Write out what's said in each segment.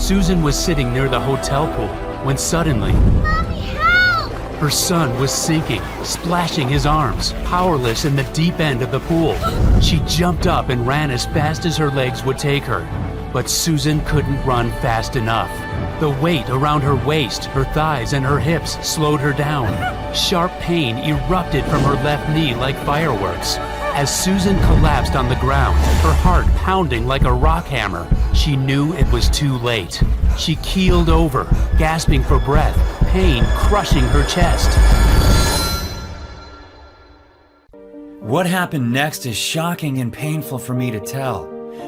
Susan was sitting near the hotel pool when suddenly, Mommy, help! her son was sinking, splashing his arms, powerless in the deep end of the pool. She jumped up and ran as fast as her legs would take her. But Susan couldn't run fast enough. The weight around her waist, her thighs, and her hips slowed her down. Sharp pain erupted from her left knee like fireworks. As Susan collapsed on the ground, her heart pounding like a rock hammer, she knew it was too late. She keeled over, gasping for breath, pain crushing her chest. What happened next is shocking and painful for me to tell.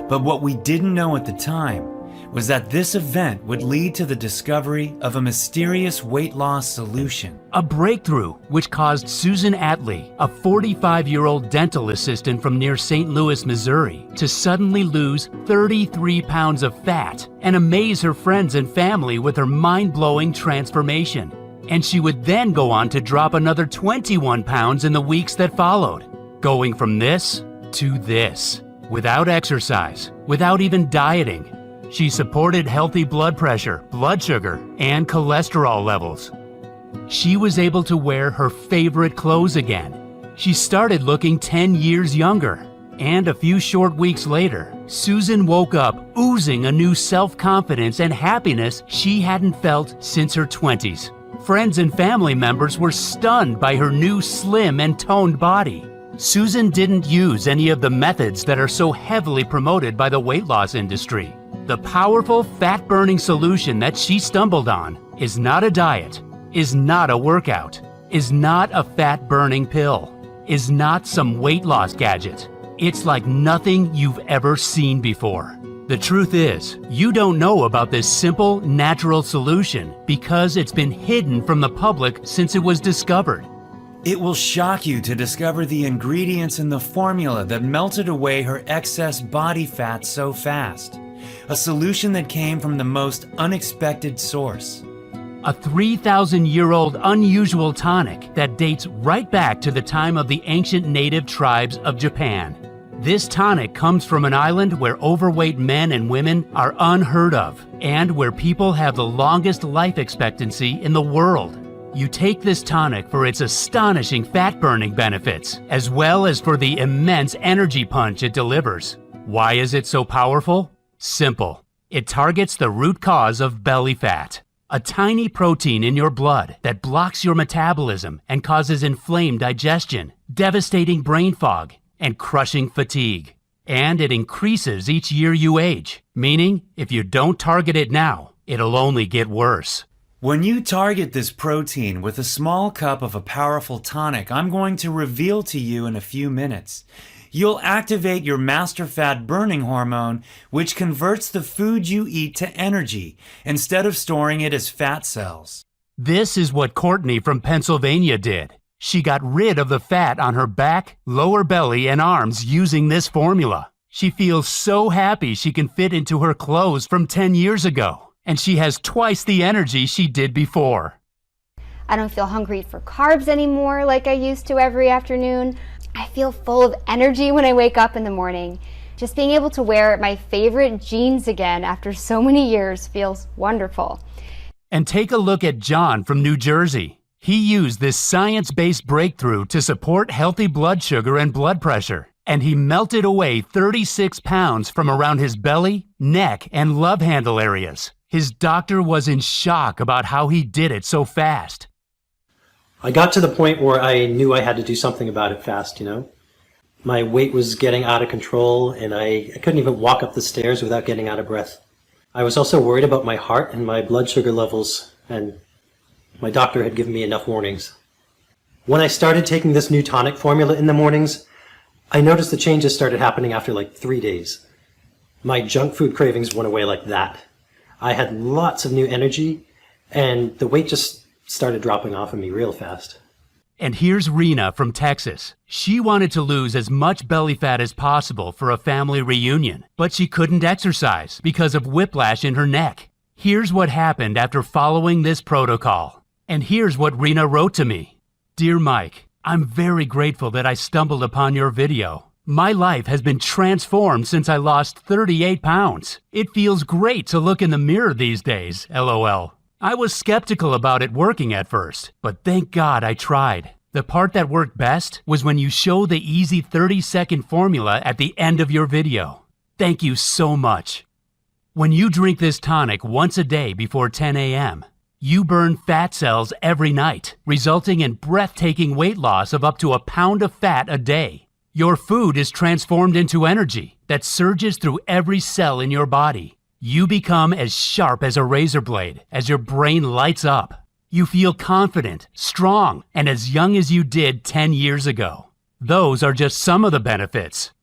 But what we didn't know at the time was that this event would lead to the discovery of a mysterious weight loss solution. A breakthrough which caused Susan Atlee, a 45-year-old dental assistant from near St. Louis, Missouri, to suddenly lose 33 pounds of fat and amaze her friends and family with her mind-blowing transformation. And she would then go on to drop another 21 pounds in the weeks that followed, going from this to this. Without exercise, without even dieting. She supported healthy blood pressure, blood sugar, and cholesterol levels. She was able to wear her favorite clothes again. She started looking 10 years younger. And a few short weeks later, Susan woke up oozing a new self-confidence and happiness she hadn't felt since her 20s. Friends and family members were stunned by her new slim and toned body. Susan didn't use any of the methods that are so heavily promoted by the weight loss industry. The powerful fat-burning solution that she stumbled on is not a diet, is not a workout, is not a fat-burning pill, is not some weight loss gadget. It's like nothing you've ever seen before. The truth is, you don't know about this simple, natural solution because it's been hidden from the public since it was discovered. It will shock you to discover the ingredients in the formula that melted away her excess body fat so fast. A solution that came from the most unexpected source. A 3,000-year-old unusual tonic that dates right back to the time of the ancient native tribes of Japan. This tonic comes from an island where overweight men and women are unheard of, and where people have the longest life expectancy in the world. You take this tonic for its astonishing fat-burning benefits, as well as for the immense energy punch it delivers. Why is it so powerful? Simple. It targets the root cause of belly fat, a tiny protein in your blood that blocks your metabolism and causes inflamed digestion, devastating brain fog, and crushing fatigue. And it increases each year you age, meaning if you don't target it now, it'll only get worse. When you target this protein with a small cup of a powerful tonic I'm going to reveal to you in a few minutes, you'll activate your master fat burning hormone, which converts the food you eat to energy instead of storing it as fat cells. This is what Courtney from Pennsylvania did. She got rid of the fat on her back, lower belly, and arms using this formula. She feels so happy she can fit into her clothes from 10 years ago. And she has twice the energy she did before. I don't feel hungry for carbs anymore like I used to every afternoon. I feel full of energy when I wake up in the morning. Just being able to wear my favorite jeans again after so many years feels wonderful. And take a look at John from New Jersey. He used this science-based breakthrough to support healthy blood sugar and blood pressure. And he melted away 36 pounds from around his belly, neck, and love handle areas. His doctor was in shock about how he did it so fast. I got to the point where I knew I had to do something about it fast, My weight was getting out of control, and I couldn't even walk up the stairs without getting out of breath. I was also worried about my heart and my blood sugar levels, and my doctor had given me enough warnings. When I started taking this new tonic formula in the mornings, I noticed the changes started happening after like 3 days. My junk food cravings went away like that. I had lots of new energy, and the weight just started dropping off of me real fast. And here's Rena from Texas. She wanted to lose as much belly fat as possible for a family reunion, but she couldn't exercise because of whiplash in her neck. Here's what happened after following this protocol. And here's what Rena wrote to me. Dear Mike, I'm very grateful that I stumbled upon your video. My life has been transformed since I lost 38 pounds. It feels great to look in the mirror these days, LOL. I was skeptical about it working at first, but thank God I tried. The part that worked best was when you show the easy 30-second formula at the end of your video. Thank you so much. When you drink this tonic once a day before 10 a.m., you burn fat cells every night, resulting in breathtaking weight loss of up to a pound of fat a day. Your food is transformed into energy that surges through every cell in your body. You become as sharp as a razor blade as your brain lights up. You feel confident, strong, and as young as you did 10 years ago. Those are just some of the benefits.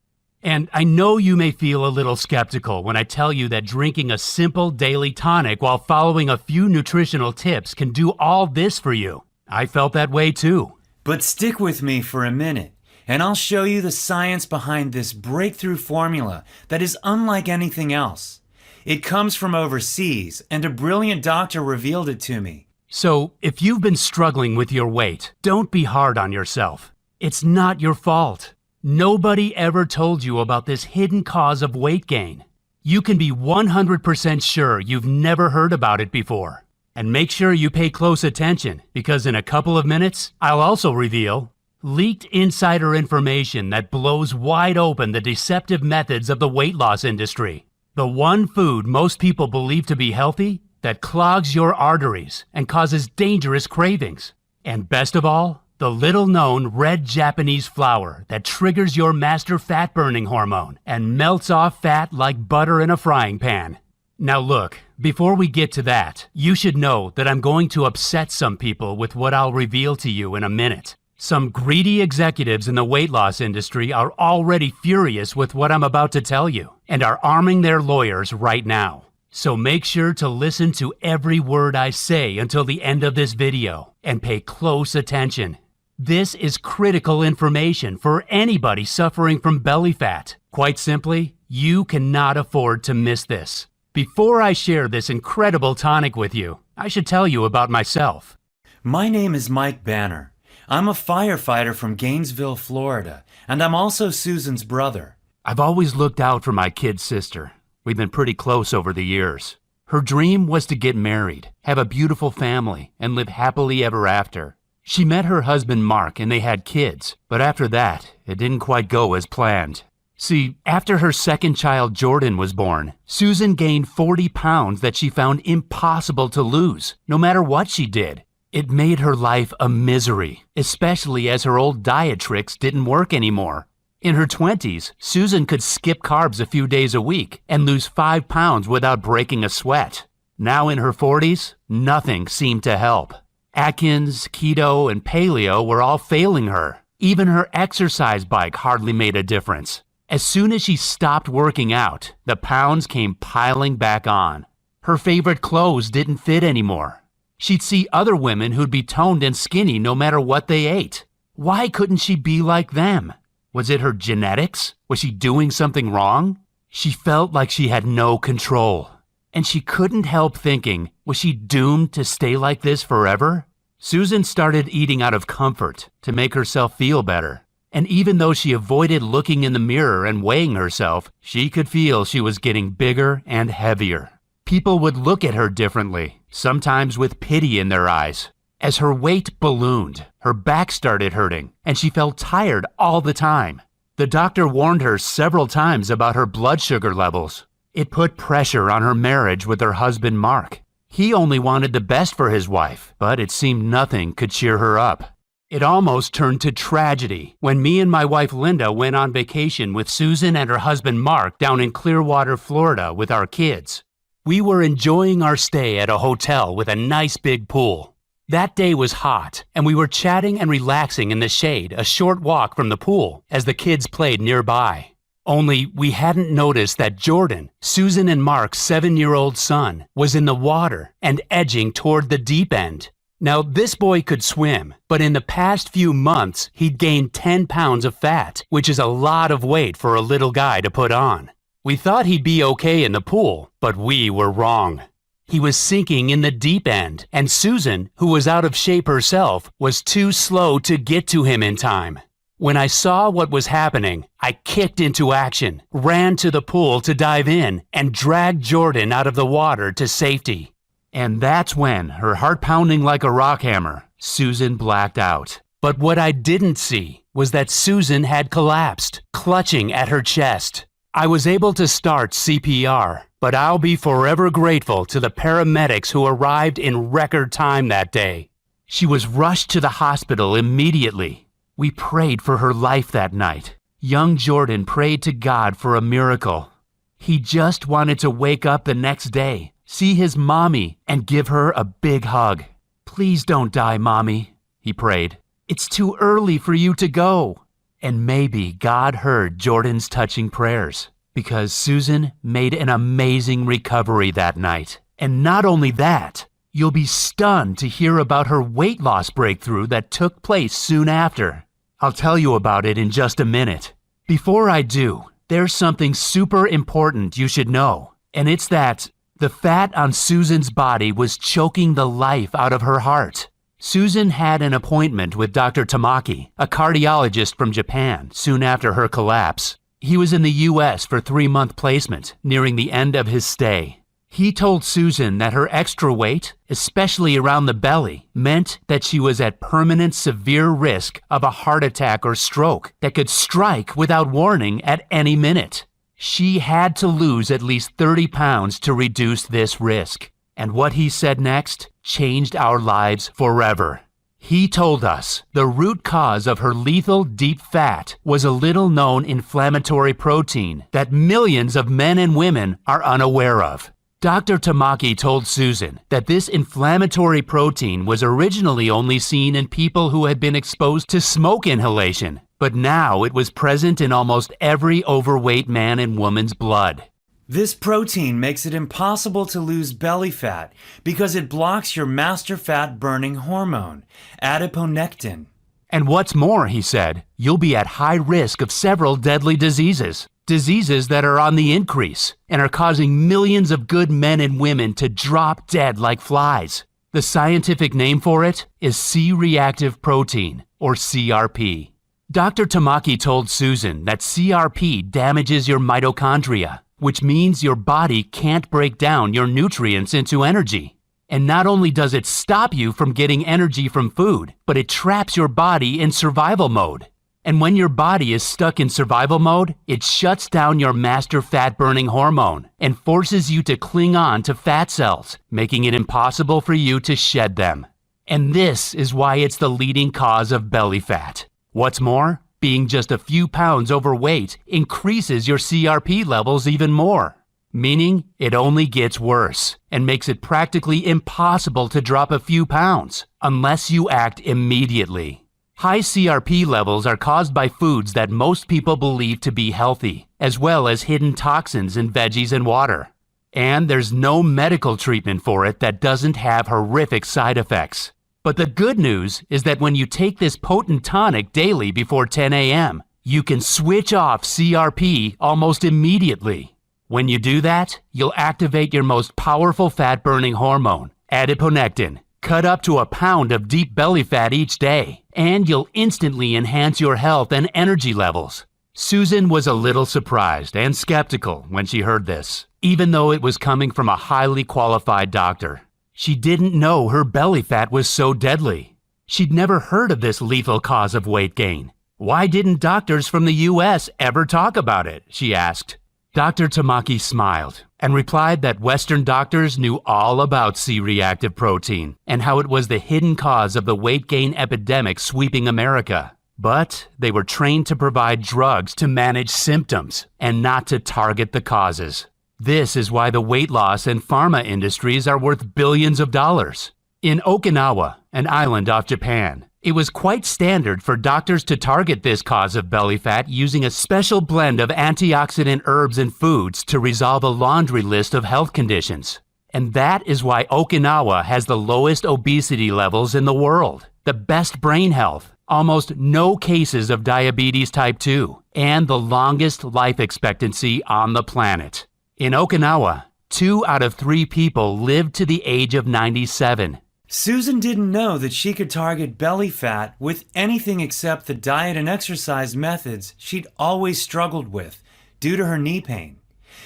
And I know you may feel a little skeptical when I tell you that drinking a simple daily tonic while following a few nutritional tips can do all this for you. I felt that way too. But stick with me for a minute, and I'll show you the science behind this breakthrough formula that is unlike anything else. It comes from overseas, and a brilliant doctor revealed it to me. So, if you've been struggling with your weight, don't be hard on yourself. It's not your fault. Nobody ever told you about this hidden cause of weight gain. You can be 100% sure you've never heard about it before. And make sure you pay close attention, because in a couple of minutes, I'll also reveal leaked insider information that blows wide open the deceptive methods of the weight loss industry. The one food most people believe to be healthy that clogs your arteries and causes dangerous cravings. And best of all, the little-known red Japanese flour that triggers your master fat-burning hormone and melts off fat like butter in a frying pan. Now look, before we get to that, you should know that I'm going to upset some people with what I'll reveal to you in a minute. Some greedy executives in the weight loss industry are already furious with what I'm about to tell you and are arming their lawyers right now. So make sure to listen to every word I say until the end of this video and pay close attention. This is critical information for anybody suffering from belly fat. Quite simply, you cannot afford to miss this. Before I share this incredible tonic with you, I should tell you about myself. My name is Mike Banner. I'm a firefighter from Gainesville, Florida, and I'm also Susan's brother. I've always looked out for my kid sister. We've been pretty close over the years. Her dream was to get married, have a beautiful family, and live happily ever after. She met her husband Mark and they had kids, but after that, it didn't quite go as planned. See, after her second child Jordan was born, Susan gained 40 pounds that she found impossible to lose, no matter what she did. It made her life a misery, especially as her old diet tricks didn't work anymore. In her 20s, Susan could skip carbs a few days a week and lose 5 pounds without breaking a sweat. Now in her 40s, nothing seemed to help. Atkins, keto, and paleo were all failing her. Even her exercise bike hardly made a difference. As soon as she stopped working out, the pounds came piling back on. Her favorite clothes didn't fit anymore. She'd see other women who'd be toned and skinny no matter what they ate. Why couldn't she be like them? Was it her genetics? Was she doing something wrong? She felt like she had no control. And she couldn't help thinking, was she doomed to stay like this forever? Susan started eating out of comfort to make herself feel better. And even though she avoided looking in the mirror and weighing herself, she could feel she was getting bigger and heavier. People would look at her differently, sometimes with pity in their eyes. As her weight ballooned, her back started hurting, and she felt tired all the time. The doctor warned her several times about her blood sugar levels. It put pressure on her marriage with her husband Mark. He only wanted the best for his wife, but it seemed nothing could cheer her up. It almost turned to tragedy when me and my wife Linda went on vacation with Susan and her husband Mark down in Clearwater, Florida with our kids. We were enjoying our stay at a hotel with a nice big pool. That day was hot, and we were chatting and relaxing in the shade a short walk from the pool as the kids played nearby. Only we hadn't noticed that Jordan, Susan and Mark's 7-year-old son, was in the water and edging toward the deep end. Now, this boy could swim, but in the past few months, he'd gained 10 pounds of fat, which is a lot of weight for a little guy to put on. We thought he'd be okay in the pool, but we were wrong. He was sinking in the deep end, and Susan, who was out of shape herself, was too slow to get to him in time. When I saw what was happening, I kicked into action, ran to the pool to dive in, and dragged Jordan out of the water to safety. And that's when, her heart pounding like a rock hammer, Susan blacked out. But what I didn't see was that Susan had collapsed, clutching at her chest. I was able to start CPR, but I'll be forever grateful to the paramedics who arrived in record time that day. She was rushed to the hospital immediately. We prayed for her life that night. Young Jordan prayed to God for a miracle. He just wanted to wake up the next day, see his mommy, and give her a big hug. "Please don't die, Mommy," he prayed. "It's too early for you to go." And maybe God heard Jordan's touching prayers, because Susan made an amazing recovery that night. And not only that, you'll be stunned to hear about her weight loss breakthrough that took place soon after. I'll tell you about it in just a minute. Before I do, there's something super important you should know, and it's that the fat on Susan's body was choking the life out of her heart. Susan had an appointment with Dr. Tamaki, a cardiologist from Japan, soon after her collapse. He was in the U.S. for 3-month placement, nearing the end of his stay. He told Susan that her extra weight, especially around the belly, meant that she was at permanent severe risk of a heart attack or stroke that could strike without warning at any minute. She had to lose at least 30 pounds to reduce this risk. And what he said next changed our lives forever. He told us the root cause of her lethal deep fat was a little-known inflammatory protein that millions of men and women are unaware of. Dr. Tamaki told Susan that this inflammatory protein was originally only seen in people who had been exposed to smoke inhalation, but now it was present in almost every overweight man and woman's blood. This protein makes it impossible to lose belly fat because it blocks your master fat burning hormone, adiponectin. And what's more, he said, you'll be at high risk of several deadly diseases. Diseases that are on the increase and are causing millions of good men and women to drop dead like flies. The scientific name for it is C-reactive protein, or CRP. Dr. Tamaki told Susan that CRP damages your mitochondria, which means your body can't break down your nutrients into energy. And not only does it stop you from getting energy from food, but it traps your body in survival mode. And when your body is stuck in survival mode, it shuts down your master fat-burning hormone and forces you to cling on to fat cells, making it impossible for you to shed them. And this is why it's the leading cause of belly fat. What's more, being just a few pounds overweight increases your CRP levels even more, meaning it only gets worse and makes it practically impossible to drop a few pounds unless you act immediately. High CRP levels are caused by foods that most people believe to be healthy, as well as hidden toxins in veggies and water. And there's no medical treatment for it that doesn't have horrific side effects. But the good news is that when you take this potent tonic daily before 10 a.m., you can switch off CRP almost immediately. When you do that, you'll activate your most powerful fat-burning hormone, adiponectin. Cut up to a pound of deep belly fat each day, and you'll instantly enhance your health and energy levels. Susan was a little surprised and skeptical when she heard this, even though it was coming from a highly qualified doctor. She didn't know her belly fat was so deadly. She'd never heard of this lethal cause of weight gain. Why didn't doctors from the U.S. ever talk about it? She asked. Dr. Tamaki smiled and replied that Western doctors knew all about C-reactive protein and how it was the hidden cause of the weight gain epidemic sweeping America. But they were trained to provide drugs to manage symptoms and not to target the causes. This is why the weight loss and pharma industries are worth billions of dollars. In Okinawa, an island off Japan, it was quite standard for doctors to target this cause of belly fat using a special blend of antioxidant herbs and foods to resolve a laundry list of health conditions. And that is why Okinawa has the lowest obesity levels in the world, the best brain health, almost no cases of diabetes type 2, and the longest life expectancy on the planet. In Okinawa, 2 out of 3 people live to the age of 97. Susan didn't know that she could target belly fat with anything except the diet and exercise methods she'd always struggled with due to her knee pain.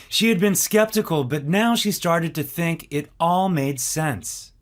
She had been skeptical, but now she started to think it all made sense.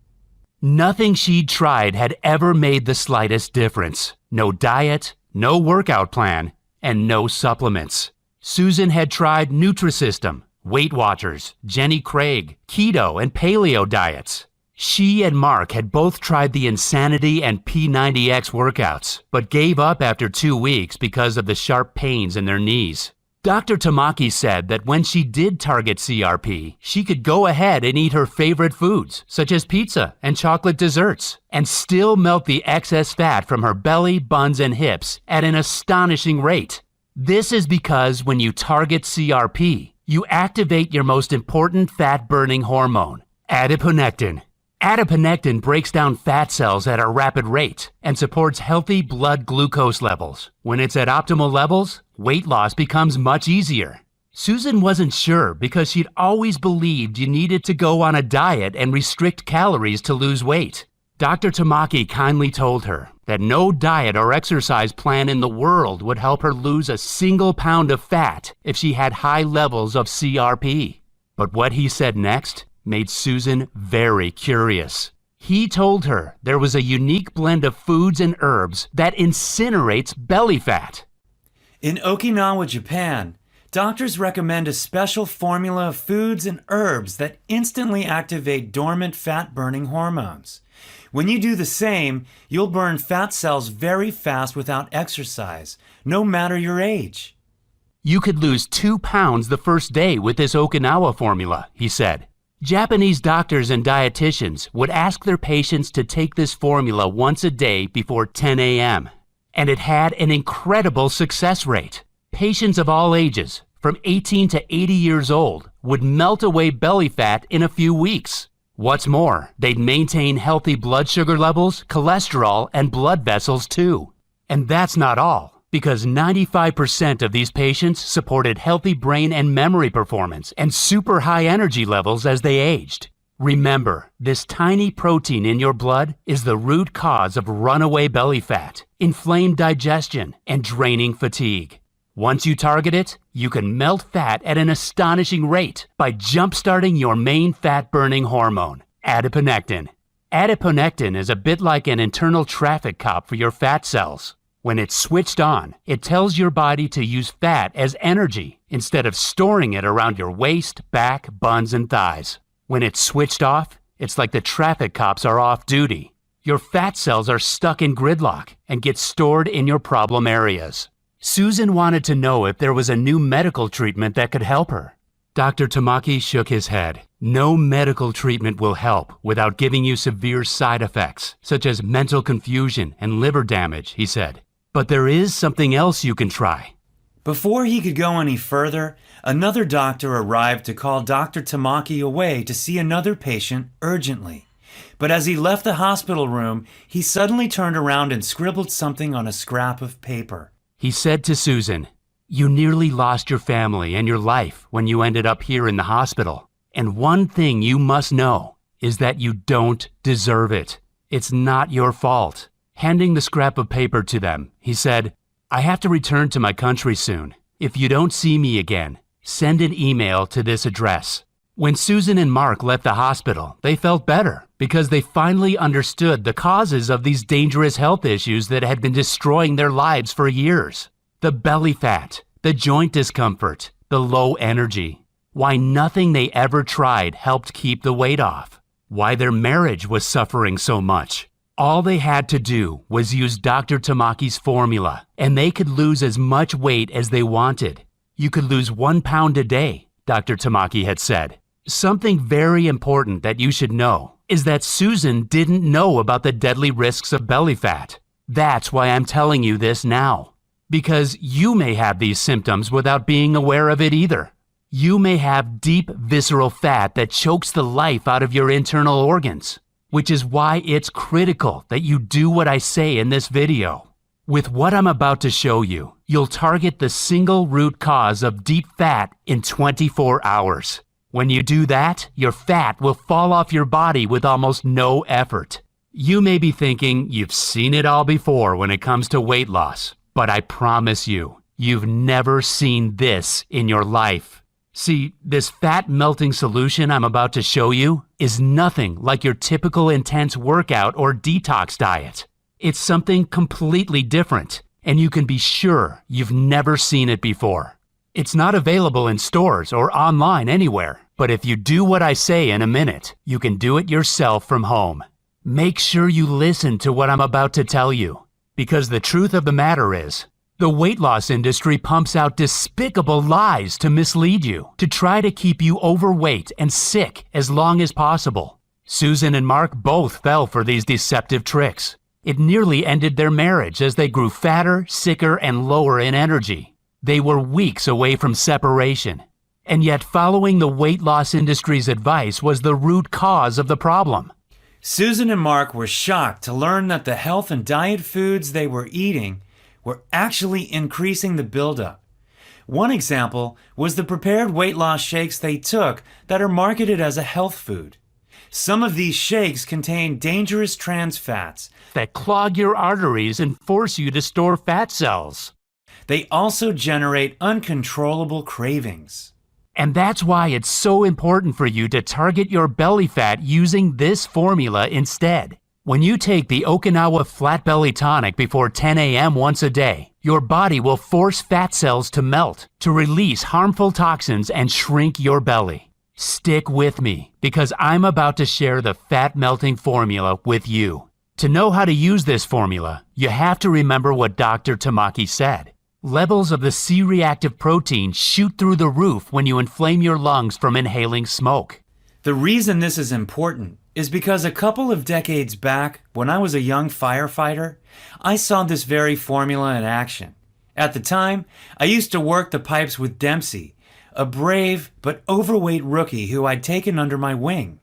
Nothing she'd tried had ever made the slightest difference. No diet, no workout plan, and no supplements. Susan had tried Nutrisystem, Weight Watchers, Jenny Craig, keto, and paleo diets. She and Mark had both tried the Insanity and P90X workouts, but gave up after 2 weeks because of the sharp pains in their knees. Dr. Tamaki said that when she did target CRP, she could go ahead and eat her favorite foods, such as pizza and chocolate desserts, and still melt the excess fat from her belly, buns, and hips at an astonishing rate. This is because when you target CRP, you activate your most important fat-burning hormone, adiponectin. Adiponectin breaks down fat cells at a rapid rate and supports healthy blood glucose levels. When it's at optimal levels, weight loss becomes much easier. Susan wasn't sure because she'd always believed you needed to go on a diet and restrict calories to lose weight. Dr. Tamaki kindly told her that no diet or exercise plan in the world would help her lose a single pound of fat if she had high levels of CRP. But what he said next made Susan very curious. He told her there was a unique blend of foods and herbs that incinerates belly fat. In Okinawa, Japan, doctors recommend a special formula of foods and herbs that instantly activate dormant fat-burning hormones. When you do the same, you'll burn fat cells very fast without exercise, no matter your age. You could lose 2 pounds the first day with this Okinawa formula, he said. Japanese doctors and dietitians would ask their patients to take this formula once a day before 10 a.m. And it had an incredible success rate. Patients of all ages, from 18 to 80 years old, would melt away belly fat in a few weeks. What's more, they'd maintain healthy blood sugar levels, cholesterol, and blood vessels too. And that's not all, because 95% of these patients supported healthy brain and memory performance and super high energy levels as they aged. Remember, this tiny protein in your blood is the root cause of runaway belly fat, inflamed digestion, and draining fatigue. Once you target it, you can melt fat at an astonishing rate by jump-starting your main fat-burning hormone, adiponectin. Adiponectin is a bit like an internal traffic cop for your fat cells. When it's switched on, it tells your body to use fat as energy instead of storing it around your waist, back, buns, and thighs. When it's switched off, it's like the traffic cops are off duty. Your fat cells are stuck in gridlock and get stored in your problem areas. Susan wanted to know if there was a new medical treatment that could help her. Dr. Tamaki shook his head. No medical treatment will help without giving you severe side effects, such as mental confusion and liver damage, he said. But there is something else you can try. Before he could go any further, another doctor arrived to call Dr. Tamaki away to see another patient urgently. But as he left the hospital room, he suddenly turned around and scribbled something on a scrap of paper. He said to Susan, "You nearly lost your family and your life when you ended up here in the hospital. And one thing you must know is that you don't deserve it. It's not your fault." Handing the scrap of paper to them, he said, "I have to return to my country soon. If you don't see me again, send an email to this address." When Susan and Mark left the hospital, they felt better because they finally understood the causes of these dangerous health issues that had been destroying their lives for years. The belly fat, the joint discomfort, the low energy. Why nothing they ever tried helped keep the weight off. Why their marriage was suffering so much. All they had to do was use Dr. Tamaki's formula, and they could lose as much weight as they wanted. You could lose 1 pound a day, Dr. Tamaki had said. Something very important that you should know is that Susan didn't know about the deadly risks of belly fat. That's why I'm telling you this now. Because you may have these symptoms without being aware of it either. You may have deep visceral fat that chokes the life out of your internal organs, which is why it's critical that you do what I say in this video. With what I'm about to show you, you'll target the single root cause of deep fat in 24 hours. When you do that, your fat will fall off your body with almost no effort. You may be thinking you've seen it all before when it comes to weight loss, but I promise you, you've never seen this in your life. See, this fat melting solution I'm about to show you is nothing like your typical intense workout or detox diet. It's something completely different, and you can be sure you've never seen it before. It's not available in stores or online anywhere, but if you do what I say in a minute, you can do it yourself from home. Make sure you listen to what I'm about to tell you, because the truth of the matter is, the weight loss industry pumps out despicable lies to mislead you, to try to keep you overweight and sick as long as possible. Susan and Mark both fell for these deceptive tricks. It nearly ended their marriage as they grew fatter, sicker, and lower in energy. They were weeks away from separation. And yet following the weight loss industry's advice was the root cause of the problem. Susan and Mark were shocked to learn that the health and diet foods they were eating were actually increasing the buildup. One example was the prepared weight loss shakes they took that are marketed as a health food. Some of these shakes contain dangerous trans fats that clog your arteries and force you to store fat cells. They also generate uncontrollable cravings. And that's why it's so important for you to target your belly fat using this formula instead. When you take the Okinawa Flat Belly Tonic before 10 a.m. once a day, your body will force fat cells to melt, to release harmful toxins and shrink your belly. Stick with me, because I'm about to share the fat melting formula with you. To know how to use this formula, you have to remember what Dr. Tamaki said. Levels of the C-reactive protein shoot through the roof when you inflame your lungs from inhaling smoke. The reason this is important is because a couple of decades back, when I was a young firefighter, I saw this very formula in action. At the time, I used to work the pipes with Dempsey, a brave but overweight rookie who I'd taken under my wing.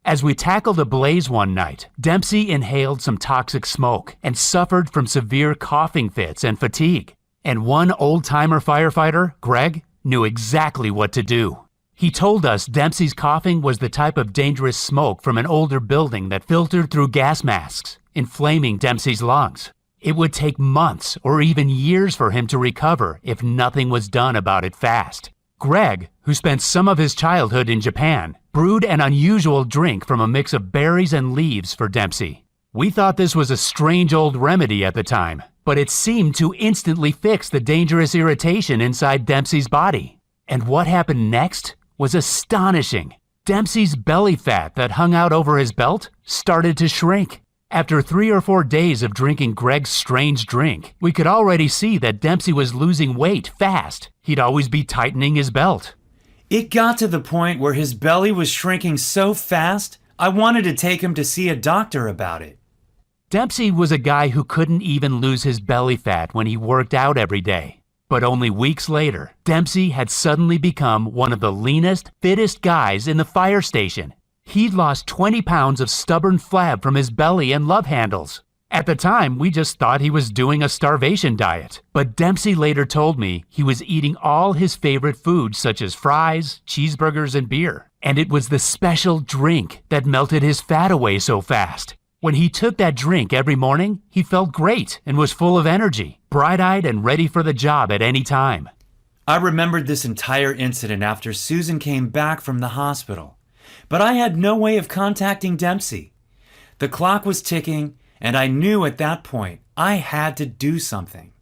As we tackled a blaze one night, Dempsey inhaled some toxic smoke and suffered from severe coughing fits and fatigue. And one old-timer firefighter, Greg, knew exactly what to do. He told us Dempsey's coughing was the type of dangerous smoke from an older building that filtered through gas masks, inflaming Dempsey's lungs. It would take months or even years for him to recover if nothing was done about it fast. Greg, who spent some of his childhood in Japan, brewed an unusual drink from a mix of berries and leaves for Dempsey. We thought this was a strange old remedy at the time, but it seemed to instantly fix the dangerous irritation inside Dempsey's body. And what happened next was astonishing. Dempsey's belly fat that hung out over his belt started to shrink. After 3 or 4 days of drinking Greg's strange drink, we could already see that Dempsey was losing weight fast. He'd always be tightening his belt. It got to the point where his belly was shrinking so fast, I wanted to take him to see a doctor about it. Dempsey was a guy who couldn't even lose his belly fat when he worked out every day. But only weeks later, Dempsey had suddenly become one of the leanest, fittest guys in the fire station. He'd lost 20 pounds of stubborn flab from his belly and love handles. At the time, we just thought he was doing a starvation diet. But Dempsey later told me he was eating all his favorite foods such as fries, cheeseburgers, and beer. And it was the special drink that melted his fat away so fast. When he took that drink every morning, he felt great and was full of energy, bright-eyed and ready for the job at any time. I remembered this entire incident after Susan came back from the hospital, but I had no way of contacting Dempsey. The clock was ticking, and I knew at that point I had to do something.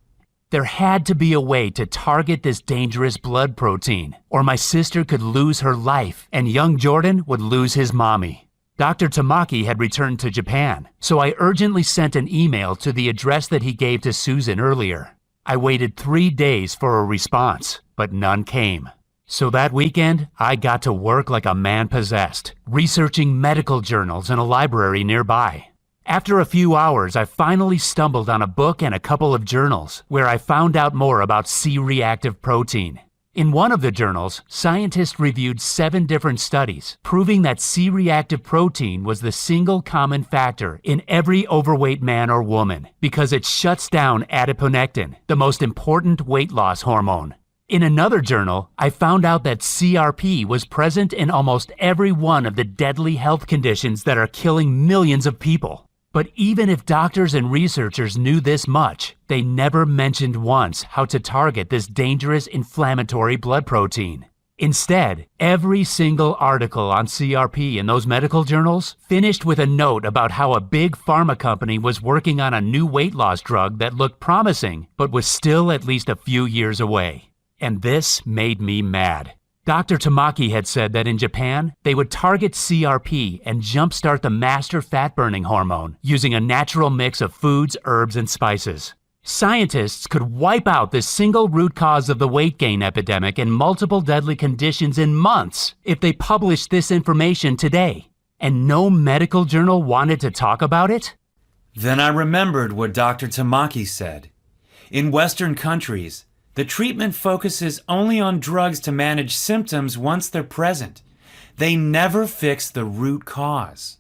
There had to be a way to target this dangerous blood protein, or my sister could lose her life and young Jordan would lose his mommy. Dr. Tamaki had returned to Japan, so I urgently sent an email to the address that he gave to Susan earlier. I waited 3 days for a response, but none came. So that weekend, I got to work like a man possessed, researching medical journals in a library nearby. After a few hours, I finally stumbled on a book and a couple of journals where I found out more about C-reactive protein. In one of the journals, scientists reviewed 7 different studies, proving that C-reactive protein was the single common factor in every overweight man or woman because it shuts down adiponectin, the most important weight loss hormone. In another journal, I found out that CRP was present in almost every one of the deadly health conditions that are killing millions of people. But even if doctors and researchers knew this much, they never mentioned once how to target this dangerous inflammatory blood protein. Instead, every single article on CRP in those medical journals finished with a note about how a big pharma company was working on a new weight loss drug that looked promising, but was still at least a few years away. And this made me mad. Dr. Tamaki had said that in Japan, they would target CRP and jumpstart the master fat-burning hormone using a natural mix of foods, herbs, and spices. Scientists could wipe out the single root cause of the weight gain epidemic and multiple deadly conditions in months if they published this information today. And no medical journal wanted to talk about it? Then I remembered what Dr. Tamaki said. In Western countries, the treatment focuses only on drugs to manage symptoms once they're present. They never fix the root cause.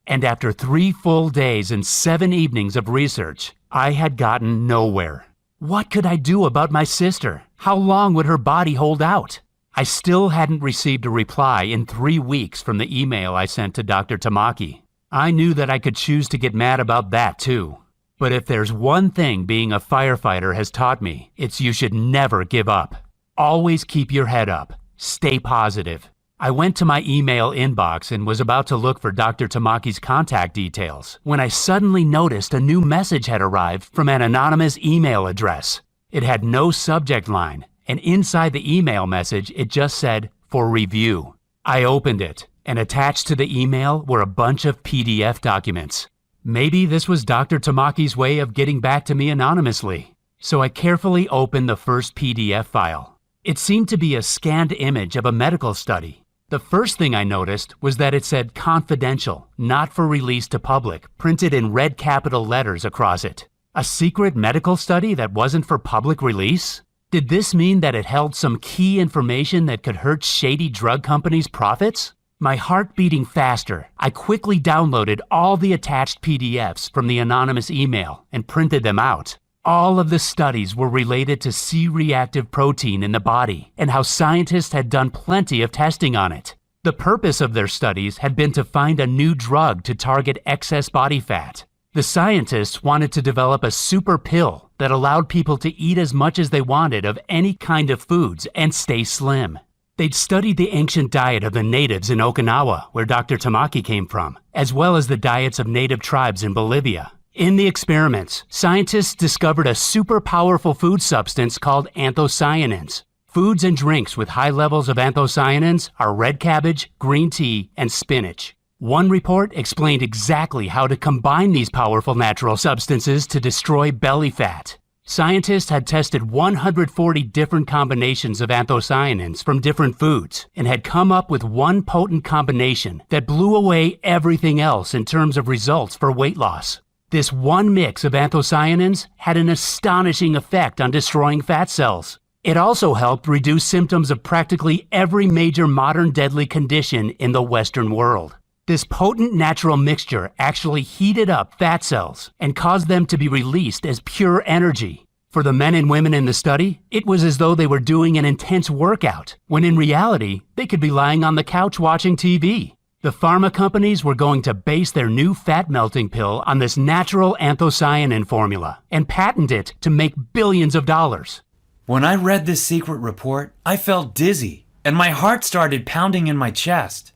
And after 3 full days and 7 evenings of research, I had gotten nowhere. What could I do about my sister? How long would her body hold out? I still hadn't received a reply in 3 weeks from the email I sent to Dr. Tamaki. I knew that I could choose to get mad about that too. But if there's one thing being a firefighter has taught me, it's you should never give up. Always keep your head up. Stay positive. I went to my email inbox and was about to look for Dr. Tamaki's contact details when I suddenly noticed a new message had arrived from an anonymous email address. It had no subject line, and inside the email message it just said, "For review." I opened it, and attached to the email were a bunch of PDF documents. Maybe this was Dr. Tamaki's way of getting back to me anonymously. So I carefully opened the first PDF file. It seemed to be a scanned image of a medical study. The first thing I noticed was that it said confidential, not for release to public, printed in red capital letters across it. A secret medical study that wasn't for public release? Did this mean that it held some key information that could hurt shady drug companies' profits? My heart beating faster, I quickly downloaded all the attached PDFs from the anonymous email and printed them out. All of the studies were related to C-reactive protein in the body and how scientists had done plenty of testing on it. The purpose of their studies had been to find a new drug to target excess body fat. The scientists wanted to develop a super pill that allowed people to eat as much as they wanted of any kind of foods and stay slim. They'd studied the ancient diet of the natives in Okinawa, where Dr. Tamaki came from, as well as the diets of native tribes in Bolivia. In the experiments, scientists discovered a super powerful food substance called anthocyanins. Foods and drinks with high levels of anthocyanins are red cabbage, green tea, and spinach. One report explained exactly how to combine these powerful natural substances to destroy belly fat. Scientists had tested 140 different combinations of anthocyanins from different foods and had come up with one potent combination that blew away everything else in terms of results for weight loss. This one mix of anthocyanins had an astonishing effect on destroying fat cells. It also helped reduce symptoms of practically every major modern deadly condition in the Western world. This potent natural mixture actually heated up fat cells and caused them to be released as pure energy. For the men and women in the study, it was as though they were doing an intense workout, when in reality, they could be lying on the couch watching TV. The pharma companies were going to base their new fat-melting pill on this natural anthocyanin formula and patent it to make billions of dollars. When I read this secret report, I felt dizzy, and my heart started pounding in my chest.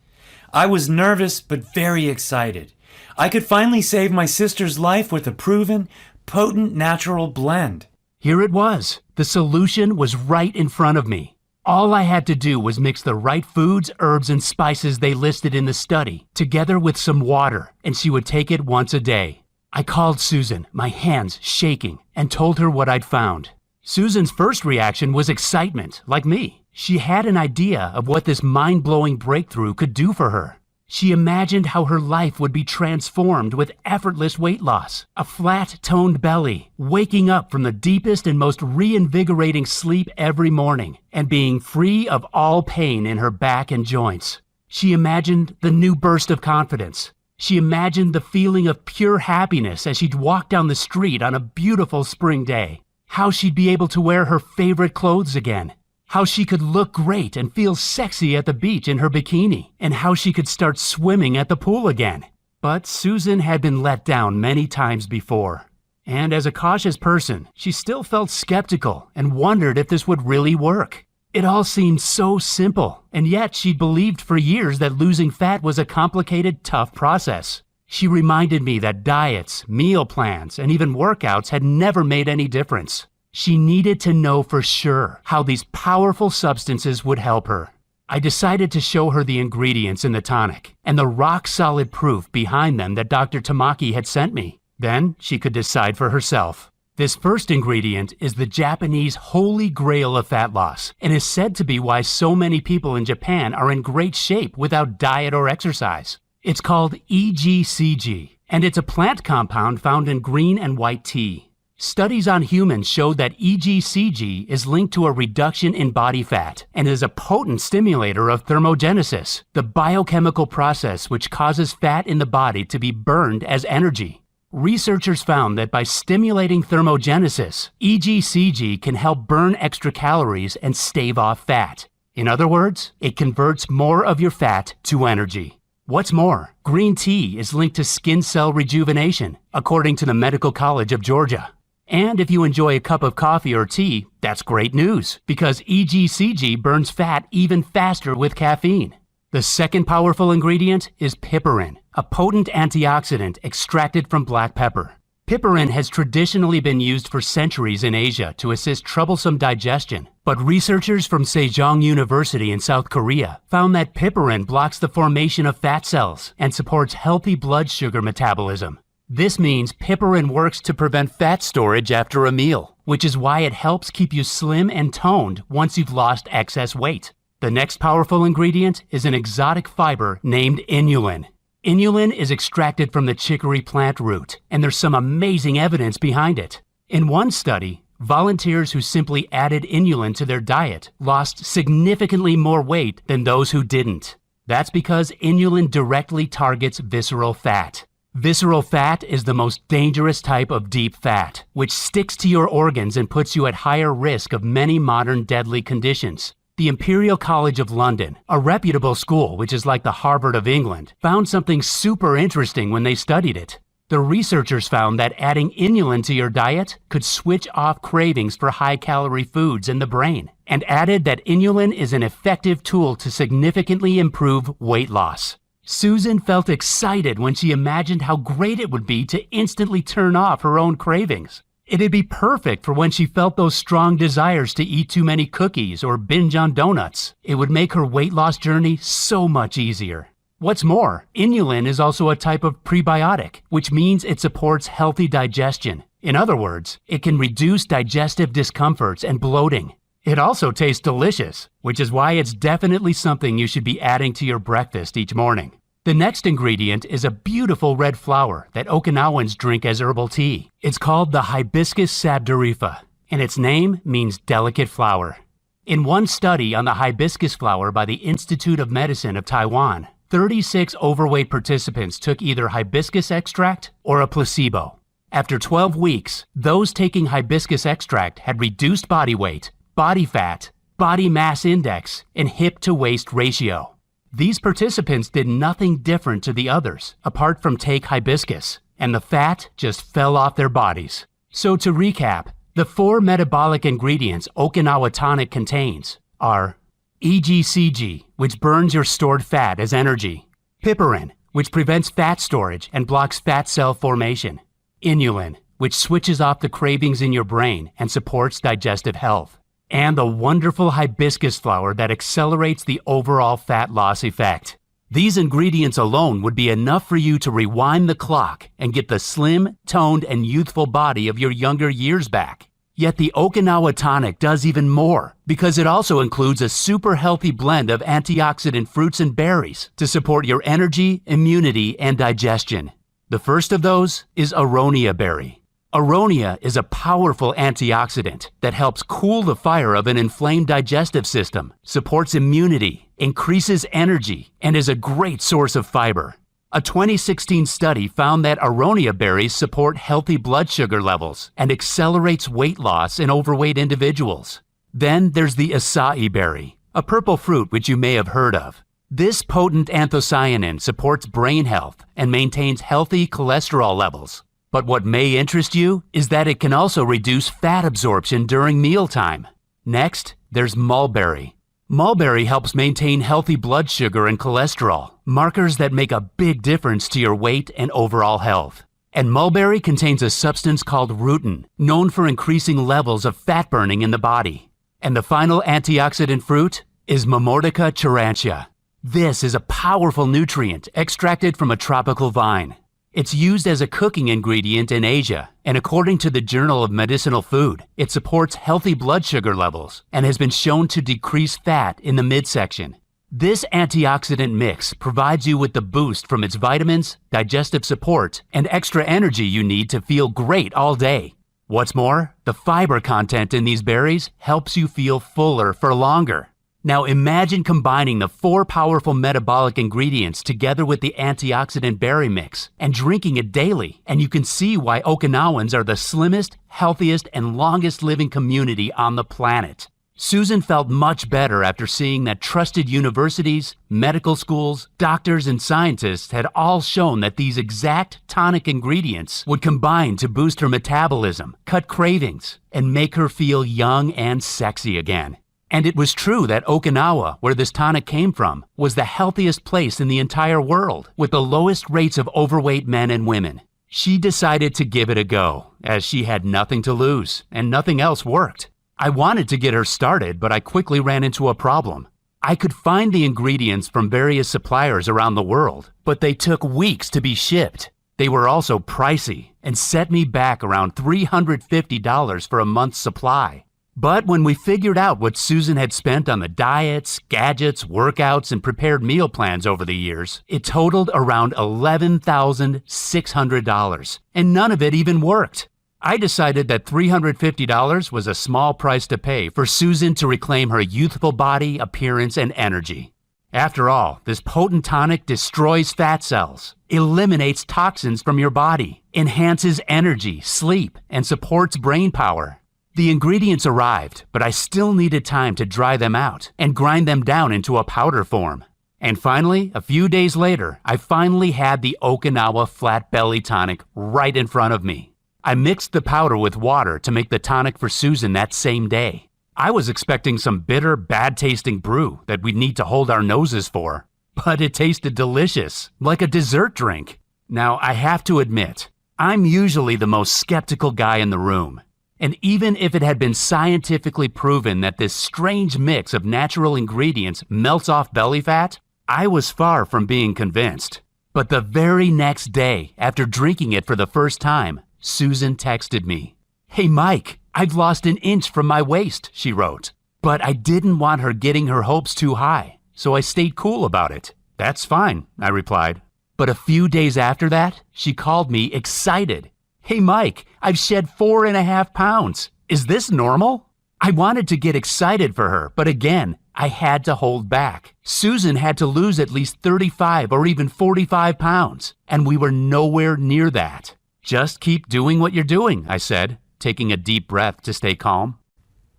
I was nervous but very excited. I could finally save my sister's life with a proven, potent natural blend. Here it was. The solution was right in front of me. All I had to do was mix the right foods, herbs, and spices they listed in the study, together with some water, and she would take it once a day. I called Susan, my hands shaking, and told her what I'd found. Susan's first reaction was excitement, like me. She had an idea of what this mind-blowing breakthrough could do for her. She imagined how her life would be transformed with effortless weight loss, a flat-toned belly, waking up from the deepest and most reinvigorating sleep every morning, and being free of all pain in her back and joints. She imagined the new burst of confidence. She imagined the feeling of pure happiness as she'd walk down the street on a beautiful spring day. How she'd be able to wear her favorite clothes again. How she could look great and feel sexy at the beach in her bikini, and how she could start swimming at the pool again. But Susan had been let down many times before. And as a cautious person, she still felt skeptical and wondered if this would really work. It all seemed so simple, and yet she'd believed for years that losing fat was a complicated, tough process. She reminded me that diets, meal plans, and even workouts had never made any difference. She needed to know for sure how these powerful substances would help her. I decided to show her the ingredients in the tonic and the rock-solid proof behind them that Dr. Tamaki had sent me. Then she could decide for herself. This first ingredient is the Japanese holy grail of fat loss and is said to be why so many people in Japan are in great shape without diet or exercise. It's called EGCG, and it's a plant compound found in green and white tea. Studies on humans showed that EGCG is linked to a reduction in body fat and is a potent stimulator of thermogenesis, the biochemical process which causes fat in the body to be burned as energy. Researchers found that by stimulating thermogenesis, EGCG can help burn extra calories and stave off fat. In other words, it converts more of your fat to energy. What's more, green tea is linked to skin cell rejuvenation, according to the Medical College of Georgia. And if you enjoy a cup of coffee or tea, that's great news, because EGCG burns fat even faster with caffeine. The second powerful ingredient is piperine, a potent antioxidant extracted from black pepper. Piperine has traditionally been used for centuries in Asia to assist troublesome digestion, but researchers from Sejong University in South Korea found that piperine blocks the formation of fat cells and supports healthy blood sugar metabolism. This means piperine works to prevent fat storage after a meal, which is why it helps keep you slim and toned once you've lost excess weight. The next powerful ingredient is an exotic fiber named inulin. Inulin is extracted from the chicory plant root, and there's some amazing evidence behind it. In one study, volunteers who simply added inulin to their diet lost significantly more weight than those who didn't. That's because inulin directly targets visceral fat. Visceral fat is the most dangerous type of deep fat, which sticks to your organs and puts you at higher risk of many modern deadly conditions. The Imperial College of London, a reputable school which is like the Harvard of England, found something super interesting when they studied it. The researchers found that adding inulin to your diet could switch off cravings for high-calorie foods in the brain, and added that inulin is an effective tool to significantly improve weight loss. Susan felt excited when she imagined how great it would be to instantly turn off her own cravings. It'd be perfect for when she felt those strong desires to eat too many cookies or binge on donuts. It would make her weight loss journey so much easier. What's more, inulin is also a type of prebiotic, which means it supports healthy digestion. In other words, it can reduce digestive discomforts and bloating. It also tastes delicious, which is why it's definitely something you should be adding to your breakfast each morning. The next ingredient is a beautiful red flower that Okinawans drink as herbal tea. It's called the Hibiscus sabdurifa, and its name means delicate flower. In one study on the hibiscus flower by the Institute of Medicine of Taiwan, 36 overweight participants took either hibiscus extract or a placebo. After 12 weeks, those taking hibiscus extract had reduced body weight, body fat, body mass index, and hip-to-waist ratio. These participants did nothing different to the others, apart from take hibiscus, and the fat just fell off their bodies. So to recap, the 4 metabolic ingredients Okinawa Tonic contains are EGCG, which burns your stored fat as energy; piperine, which prevents fat storage and blocks fat cell formation; inulin, which switches off the cravings in your brain and supports digestive health; and the wonderful hibiscus flower that accelerates the overall fat loss effect. These ingredients alone would be enough for you to rewind the clock and get the slim, toned, and youthful body of your younger years back. Yet the Okinawa Tonic does even more, because it also includes a super healthy blend of antioxidant fruits and berries to support your energy, immunity, and digestion. The first of those is aronia berry. Aronia is a powerful antioxidant that helps cool the fire of an inflamed digestive system, supports immunity, increases energy, and is a great source of fiber. A 2016 study found that aronia berries support healthy blood sugar levels and accelerates weight loss in overweight individuals. Then there's the acai berry, a purple fruit which you may have heard of. This potent anthocyanin supports brain health and maintains healthy cholesterol levels. But what may interest you is that it can also reduce fat absorption during mealtime. Next, there's mulberry. Mulberry helps maintain healthy blood sugar and cholesterol, markers that make a big difference to your weight and overall health. And mulberry contains a substance called rutin, known for increasing levels of fat burning in the body. And the final antioxidant fruit is Momordica charantia. This is a powerful nutrient extracted from a tropical vine. It's used as a cooking ingredient in Asia, and according to the Journal of Medicinal Food, it supports healthy blood sugar levels and has been shown to decrease fat in the midsection. This antioxidant mix provides you with the boost from its vitamins, digestive support, and extra energy you need to feel great all day. What's more, the fiber content in these berries helps you feel fuller for longer. Now imagine combining the 4 powerful metabolic ingredients together with the antioxidant berry mix and drinking it daily, and you can see why Okinawans are the slimmest, healthiest, and longest living community on the planet. Susan felt much better after seeing that trusted universities, medical schools, doctors, and scientists had all shown that these exact tonic ingredients would combine to boost her metabolism, cut cravings, and make her feel young and sexy again. And it was true that Okinawa, where this tonic came from, was the healthiest place in the entire world, with the lowest rates of overweight men and women. She decided to give it a go, as she had nothing to lose, and nothing else worked. I wanted to get her started, but I quickly ran into a problem. I could find the ingredients from various suppliers around the world, but they took weeks to be shipped. They were also pricey and set me back around $350 for a month's supply. But when we figured out what Susan had spent on the diets, gadgets, workouts, and prepared meal plans over the years, it totaled around $11,600, and none of it even worked. I decided that $350 was a small price to pay for Susan to reclaim her youthful body, appearance, and energy. After all, this potent tonic destroys fat cells, eliminates toxins from your body, enhances energy, sleep, and supports brain power. The ingredients arrived, but I still needed time to dry them out and grind them down into a powder form. And finally, a few days later, I finally had the Okinawa Flat Belly Tonic right in front of me. I mixed the powder with water to make the tonic for Susan that same day. I was expecting some bitter, bad-tasting brew that we'd need to hold our noses for, but it tasted delicious, like a dessert drink. Now, I have to admit, I'm usually the most skeptical guy in the room. And even if it had been scientifically proven that this strange mix of natural ingredients melts off belly fat, I was far from being convinced. But the very next day, after drinking it for the first time, Susan texted me. "Hey Mike, I've lost an inch from my waist," she wrote. But I didn't want her getting her hopes too high, so I stayed cool about it. "That's fine," I replied. But a few days after that, she called me excited. "Hey Mike, I've shed 4.5 pounds. Is this normal?" I wanted to get excited for her, but again, I had to hold back. Susan had to lose at least 35 or even 45 pounds, and we were nowhere near that. "Just keep doing what you're doing," I said, taking a deep breath to stay calm.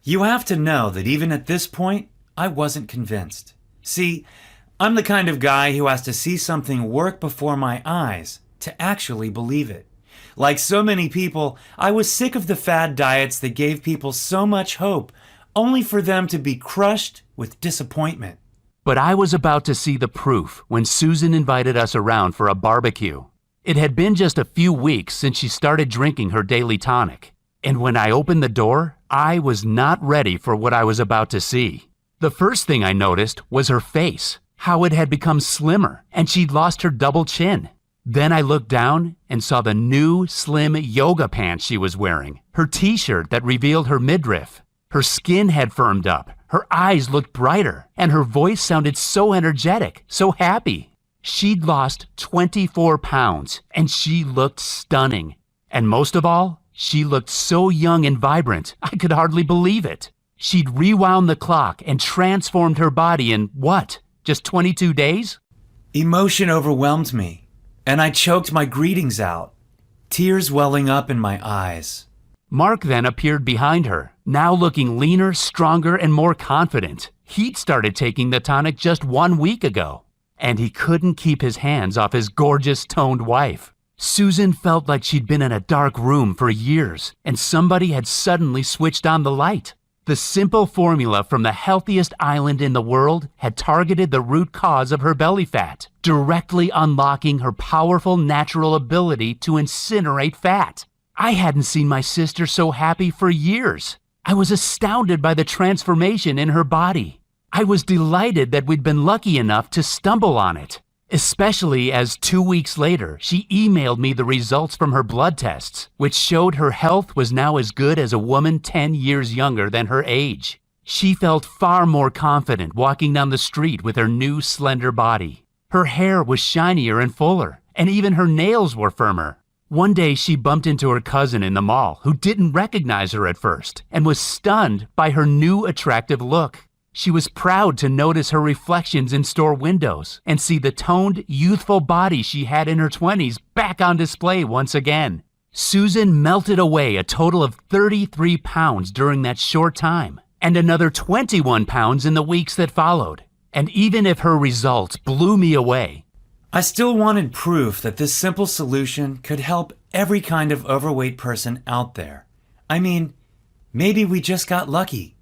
You have to know that even at this point, I wasn't convinced. See, I'm the kind of guy who has to see something work before my eyes to actually believe it. Like so many people, I was sick of the fad diets that gave people so much hope, only for them to be crushed with disappointment. But I was about to see the proof when Susan invited us around for a barbecue. It had been just a few weeks since she started drinking her daily tonic. And when I opened the door, I was not ready for what I was about to see. The first thing I noticed was her face, how it had become slimmer, and she'd lost her double chin. Then I looked down and saw the new, slim yoga pants she was wearing, her t-shirt that revealed her midriff. Her skin had firmed up, her eyes looked brighter, and her voice sounded so energetic, so happy. She'd lost 24 pounds, and she looked stunning. And most of all, she looked so young and vibrant, I could hardly believe it. She'd rewound the clock and transformed her body in, what, just 22 days? Emotion overwhelmed me, and I choked my greetings out, tears welling up in my eyes. Mark then appeared behind her, now looking leaner, stronger, and more confident. He'd started taking the tonic just 1 week ago, and he couldn't keep his hands off his gorgeous, toned wife. Susan felt like she'd been in a dark room for years, and somebody had suddenly switched on the light. The simple formula from the healthiest island in the world had targeted the root cause of her belly fat, directly unlocking her powerful natural ability to incinerate fat. I hadn't seen my sister so happy for years. I was astounded by the transformation in her body. I was delighted that we'd been lucky enough to stumble on it, especially as 2 weeks later, she emailed me the results from her blood tests, which showed her health was now as good as a woman 10 years younger than her age. She felt far more confident walking down the street with her new slender body. Her hair was shinier and fuller, and even her nails were firmer. One day she bumped into her cousin in the mall who didn't recognize her at first and was stunned by her new attractive look. She was proud to notice her reflections in store windows and see the toned, youthful body she had in her 20s back on display once again. Susan melted away a total of 33 pounds during that short time, and another 21 pounds in the weeks that followed. And even if her results blew me away, I still wanted proof that this simple solution could help every kind of overweight person out there. I mean, maybe we just got lucky.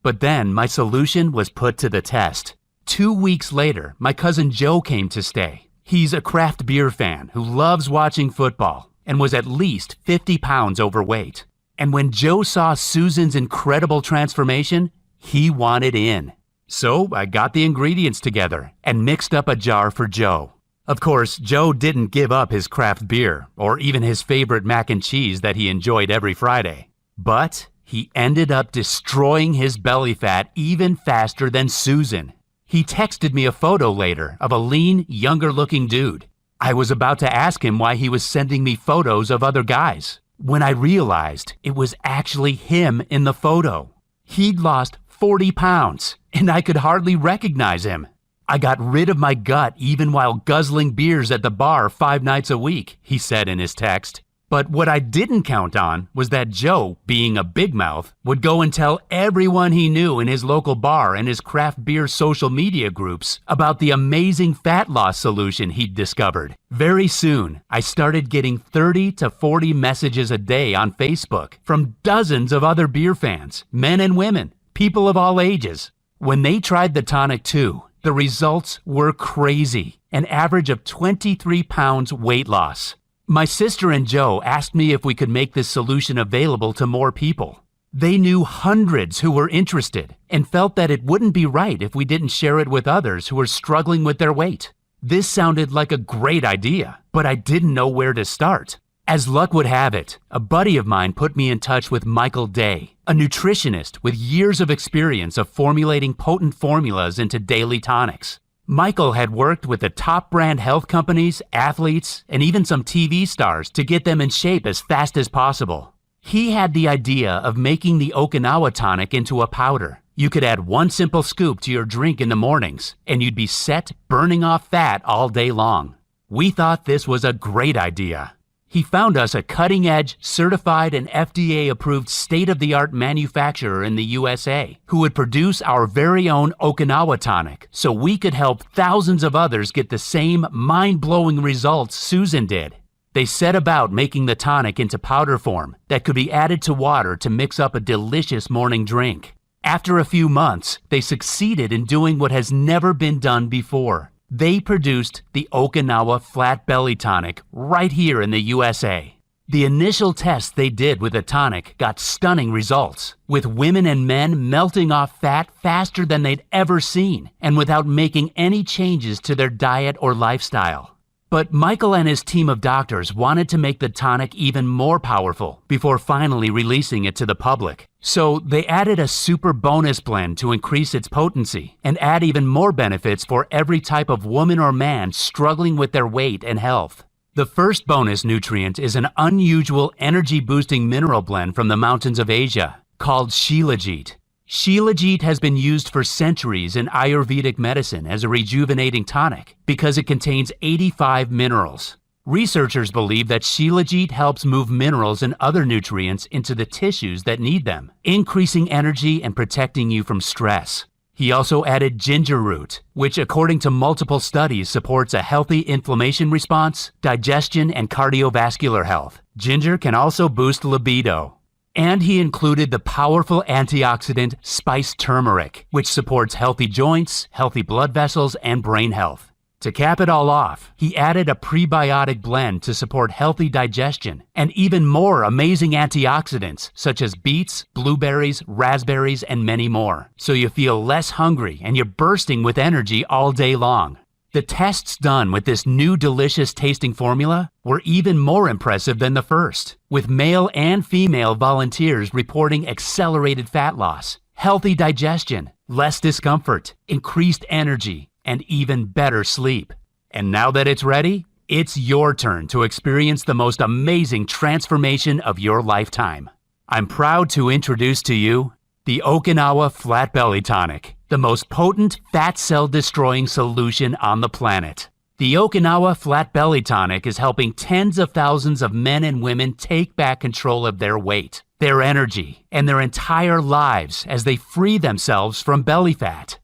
But then my solution was put to the test. 2 weeks later, my cousin Joe came to stay. He's a craft beer fan who loves watching football and was at least 50 pounds overweight. And when Joe saw Susan's incredible transformation, he wanted in. So I got the ingredients together and mixed up a jar for Joe. Of course, Joe didn't give up his craft beer or even his favorite mac and cheese that he enjoyed every Friday. But he ended up destroying his belly fat even faster than Susan. He texted me a photo later of a lean, younger-looking dude. I was about to ask him why he was sending me photos of other guys, when I realized it was actually him in the photo. He'd lost 40 pounds, and I could hardly recognize him. I got rid of my gut even while guzzling beers at the bar 5 nights a week, he said in his text. But what I didn't count on was that Joe, being a big mouth, would go and tell everyone he knew in his local bar and his craft beer social media groups about the amazing fat loss solution he'd discovered. Very soon, I started getting 30 to 40 messages a day on Facebook from dozens of other beer fans, men and women, people of all ages. When they tried the tonic too, the results were crazy, an average of 23 pounds weight loss. My sister and Joe asked me if we could make this solution available to more people. They knew hundreds who were interested and felt that it wouldn't be right if we didn't share it with others who were struggling with their weight. This sounded like a great idea, but I didn't know where to start. As luck would have it, a buddy of mine put me in touch with Michael Day, a nutritionist with years of experience of formulating potent formulas into daily tonics. Michael had worked with the top brand health companies, athletes, and even some TV stars to get them in shape as fast as possible. He had the idea of making the Okinawa tonic into a powder. You could add 1 simple scoop to your drink in the mornings, and you'd be set burning off fat all day long. We thought this was a great idea. He found us a cutting-edge, certified and FDA-approved state-of-the-art manufacturer in the USA who would produce our very own Okinawa tonic so we could help thousands of others get the same mind-blowing results Susan did. They set about making the tonic into powder form that could be added to water to mix up a delicious morning drink. After a few months, they succeeded in doing what has never been done before. They produced the Okinawa Flat Belly Tonic right here in the USA. The initial tests they did with the tonic got stunning results, with women and men melting off fat faster than they'd ever seen and without making any changes to their diet or lifestyle. But Michael and his team of doctors wanted to make the tonic even more powerful before finally releasing it to the public. So they added a super bonus blend to increase its potency and add even more benefits for every type of woman or man struggling with their weight and health. The first bonus nutrient is an unusual energy-boosting mineral blend from the mountains of Asia called Shilajit. Shilajit has been used for centuries in Ayurvedic medicine as a rejuvenating tonic because it contains 85 minerals. Researchers believe that Shilajit helps move minerals and other nutrients into the tissues that need them, increasing energy and protecting you from stress. He also added ginger root, which according to multiple studies supports a healthy inflammation response, digestion, and cardiovascular health. Ginger can also boost libido. And he included the powerful antioxidant spiced turmeric, which supports healthy joints, healthy blood vessels, and brain health. To cap it all off, he added a prebiotic blend to support healthy digestion and even more amazing antioxidants such as beets, blueberries, raspberries, and many more. So you feel less hungry and you're bursting with energy all day long. The tests done with this new delicious tasting formula were even more impressive than the first, with male and female volunteers reporting accelerated fat loss, healthy digestion, less discomfort, increased energy, and even better sleep. And now that it's ready, it's your turn to experience the most amazing transformation of your lifetime. I'm proud to introduce to you the Okinawa Flat Belly Tonic, the most potent fat cell destroying solution on the planet. The Okinawa Flat Belly Tonic is helping tens of thousands of men and women take back control of their weight, their energy, and their entire lives as they free themselves from belly fat.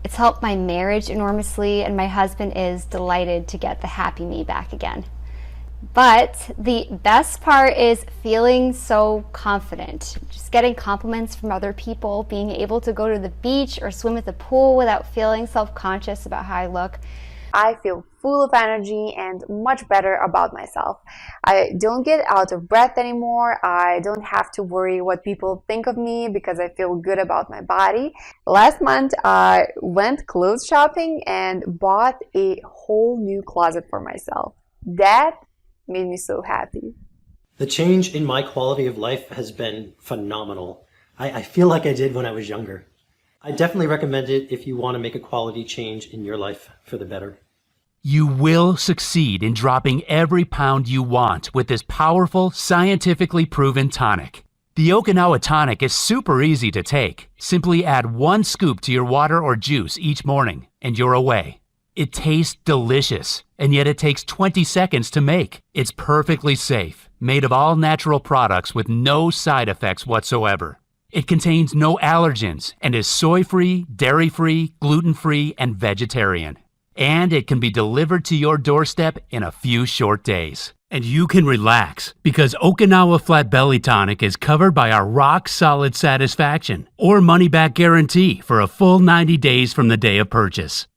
It's helped my marriage enormously, and my husband is delighted to get the happy me back again. But the best part is feeling so confident. Just getting compliments from other people, being able to go to the beach or swim at the pool without feeling self-conscious about how I look. I feel full of energy and much better about myself. I don't get out of breath anymore. I don't have to worry what people think of me because I feel good about my body. Last month, I went clothes shopping and bought a whole new closet for myself. That made me so happy. The change in my quality of life has been phenomenal. I feel like I did when I was younger. I definitely recommend it if you want to make a quality change in your life for the better. You will succeed in dropping every pound you want with this powerful, scientifically proven tonic. The Okinawa Tonic is super easy to take. Simply add 1 scoop to your water or juice each morning, and you're away. It tastes delicious, and yet it takes 20 seconds to make. It's perfectly safe, made of all natural products with no side effects whatsoever. It contains no allergens and is soy-free, dairy-free, gluten-free, and vegetarian. And it can be delivered to your doorstep in a few short days. And you can relax because Okinawa Flat Belly Tonic is covered by our rock-solid satisfaction or money-back guarantee for a full 90 days from the day of purchase.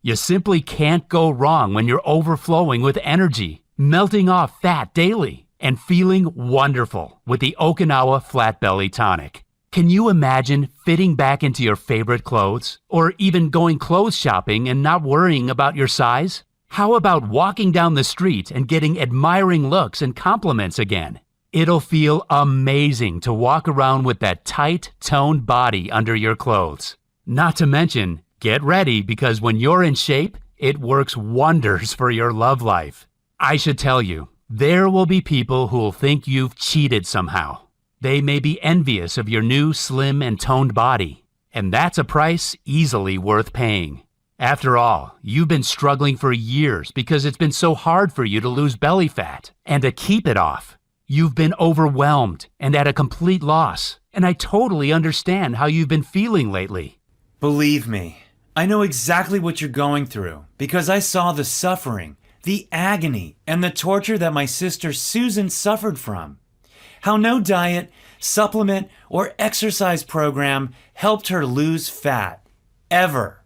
You simply can't go wrong when you're overflowing with energy, melting off fat daily, and feeling wonderful with the Okinawa Flat Belly Tonic. Can you imagine fitting back into your favorite clothes? Or even going clothes shopping and not worrying about your size? How about walking down the street and getting admiring looks and compliments again? It'll feel amazing to walk around with that tight, toned body under your clothes. Not to mention, get ready because when you're in shape, it works wonders for your love life. I should tell you, there will be people who'll think you've cheated somehow. They may be envious of your new slim and toned body, and that's a price easily worth paying. After all, you've been struggling for years because it's been so hard for you to lose belly fat and to keep it off. You've been overwhelmed and at a complete loss, and I totally understand how you've been feeling lately. Believe me, I know exactly what you're going through because I saw the suffering, the agony, and the torture that my sister Susan suffered from. How no diet, supplement, or exercise program helped her lose fat, ever.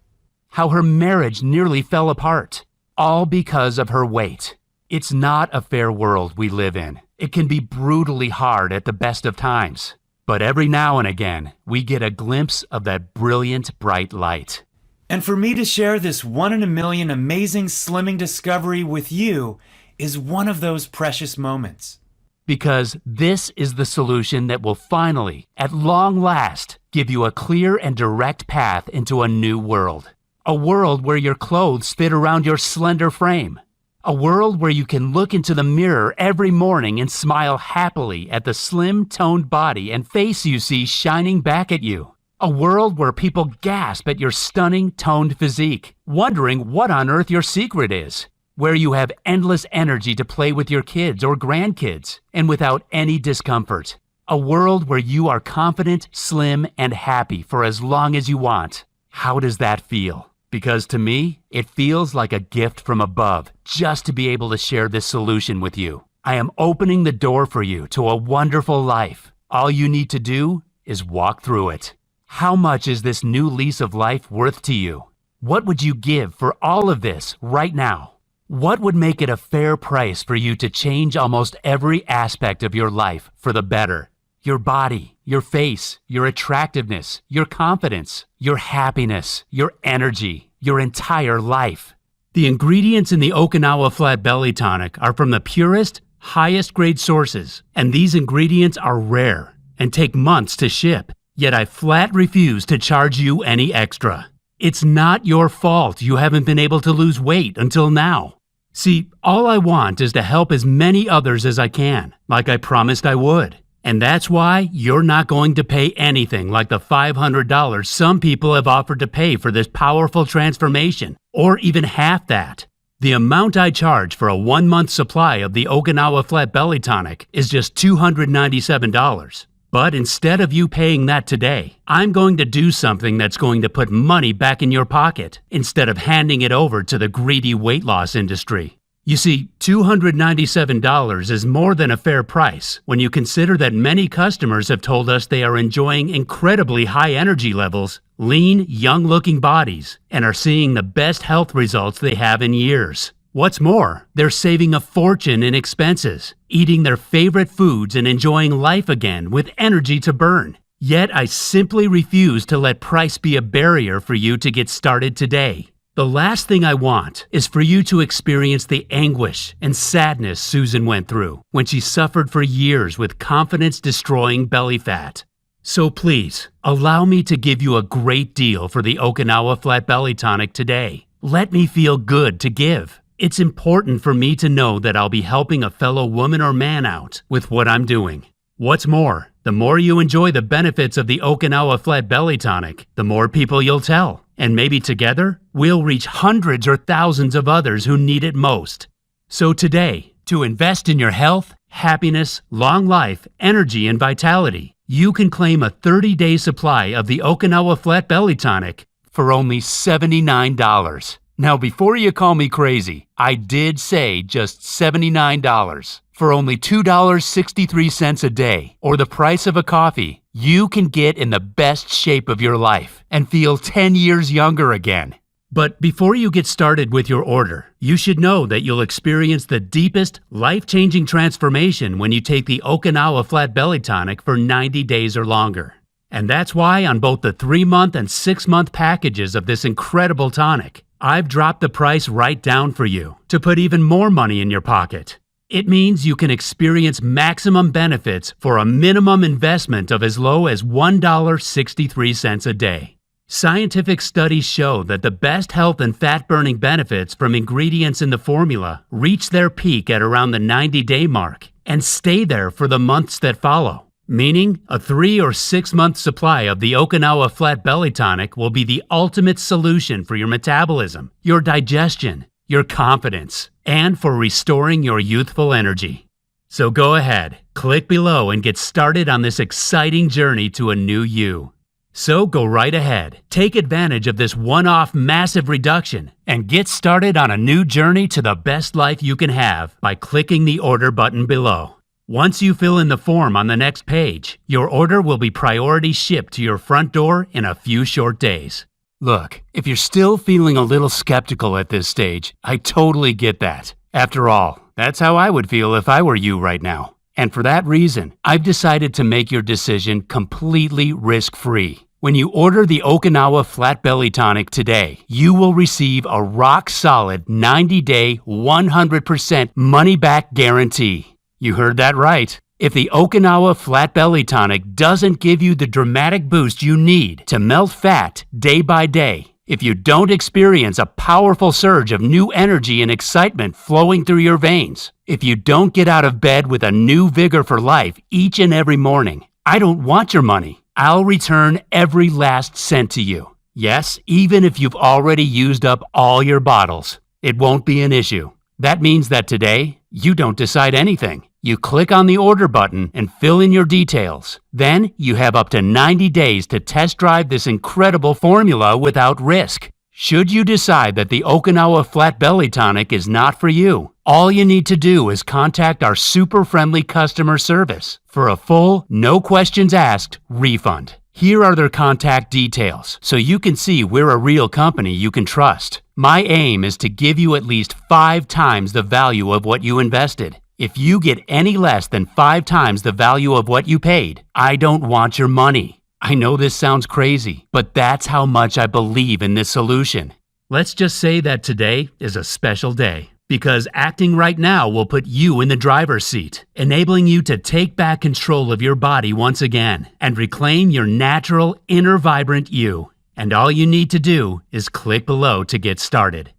How her marriage nearly fell apart, all because of her weight. It's not a fair world we live in. It can be brutally hard at the best of times. But every now and again, we get a glimpse of that brilliant, bright light. And for me to share this 1 in a million amazing slimming discovery with you is one of those precious moments. Because this is the solution that will finally, at long last, give you a clear and direct path into a new world. A world where your clothes fit around your slender frame. A world where you can look into the mirror every morning and smile happily at the slim, toned body and face you see shining back at you. A world where people gasp at your stunning, toned physique, wondering what on earth your secret is. Where you have endless energy to play with your kids or grandkids, and without any discomfort. A world where you are confident, slim, and happy for as long as you want. How does that feel? Because to me, it feels like a gift from above just to be able to share this solution with you. I am opening the door for you to a wonderful life. All you need to do is walk through it. How much is this new lease of life worth to you? What would you give for all of this right now? What would make it a fair price for you to change almost every aspect of your life for the better? Your body, your face, your attractiveness, your confidence, your happiness, your energy, your entire life. The ingredients in the Okinawa Flat Belly Tonic are from the purest, highest grade sources, and these ingredients are rare and take months to ship. Yet I flat refuse to charge you any extra. It's not your fault you haven't been able to lose weight until now. See, all I want is to help as many others as I can, like I promised I would. And that's why you're not going to pay anything like the $500 some people have offered to pay for this powerful transformation, or even half that. The amount I charge for a 1-month supply of the Okinawa Flat Belly Tonic is just $297. But instead of you paying that today, I'm going to do something that's going to put money back in your pocket instead of handing it over to the greedy weight loss industry. You see, $297 is more than a fair price when you consider that many customers have told us they are enjoying incredibly high energy levels, lean, young-looking bodies, and are seeing the best health results they have in years. What's more, they're saving a fortune in expenses, eating their favorite foods and enjoying life again with energy to burn. Yet I simply refuse to let price be a barrier for you to get started today. The last thing I want is for you to experience the anguish and sadness Susan went through when she suffered for years with confidence-destroying belly fat. So please, allow me to give you a great deal for the Okinawa Flat Belly Tonic today. Let me feel good to give. It's important for me to know that I'll be helping a fellow woman or man out with what I'm doing. What's more, the more you enjoy the benefits of the Okinawa Flat Belly Tonic, the more people you'll tell. And maybe together, we'll reach hundreds or thousands of others who need it most. So today, to invest in your health, happiness, long life, energy, and vitality, you can claim a 30-day supply of the Okinawa Flat Belly Tonic for only $79. Now, before you call me crazy, I did say just $79. For only $2.63 a day, or the price of a coffee, you can get in the best shape of your life and feel 10 years younger again. But before you get started with your order, you should know that you'll experience the deepest, life-changing transformation when you take the Okinawa Flat Belly Tonic for 90 days or longer. And that's why on both the 3-month and 6-month packages of this incredible tonic, I've dropped the price right down for you to put even more money in your pocket. It means you can experience maximum benefits for a minimum investment of as low as $1.63 a day. Scientific studies show that the best health and fat-burning benefits from ingredients in the formula reach their peak at around the 90-day mark and stay there for the months that follow. Meaning, a 3 or 6 month supply of the Okinawa Flat Belly Tonic will be the ultimate solution for your metabolism, your digestion, your confidence, and for restoring your youthful energy. So go ahead, click below and get started on this exciting journey to a new you. So go right ahead, take advantage of this one-off massive reduction, and get started on a new journey to the best life you can have by clicking the order button below. Once you fill in the form on the next page, your order will be priority shipped to your front door in a few short days. Look, if you're still feeling a little skeptical at this stage, I totally get that. After all, that's how I would feel if I were you right now. And for that reason, I've decided to make your decision completely risk-free. When you order the Okinawa Flat Belly Tonic today, you will receive a rock-solid 90-day, 100% money-back guarantee. You heard that right. If the Okinawa Flat Belly Tonic doesn't give you the dramatic boost you need to melt fat day by day, if you don't experience a powerful surge of new energy and excitement flowing through your veins, if you don't get out of bed with a new vigor for life each and every morning, I don't want your money. I'll return every last cent to you. Yes, even if you've already used up all your bottles, it won't be an issue. That means that today, you don't decide anything. You click on the order button and fill in your details. Then you have up to 90 days to test drive this incredible formula without risk. Should you decide that the Okinawa Flat Belly Tonic is not for you, all you need to do is contact our super friendly customer service for a full, no questions asked refund. Here are their contact details so you can see we're a real company you can trust. My aim is to give you at least 5 times the value of what you invested. If you get any less than 5 times the value of what you paid, I don't want your money. I know this sounds crazy, but that's how much I believe in this solution. Let's just say that today is a special day, because acting right now will put you in the driver's seat, enabling you to take back control of your body once again and reclaim your natural, inner vibrant you. And all you need to do is click below to get started.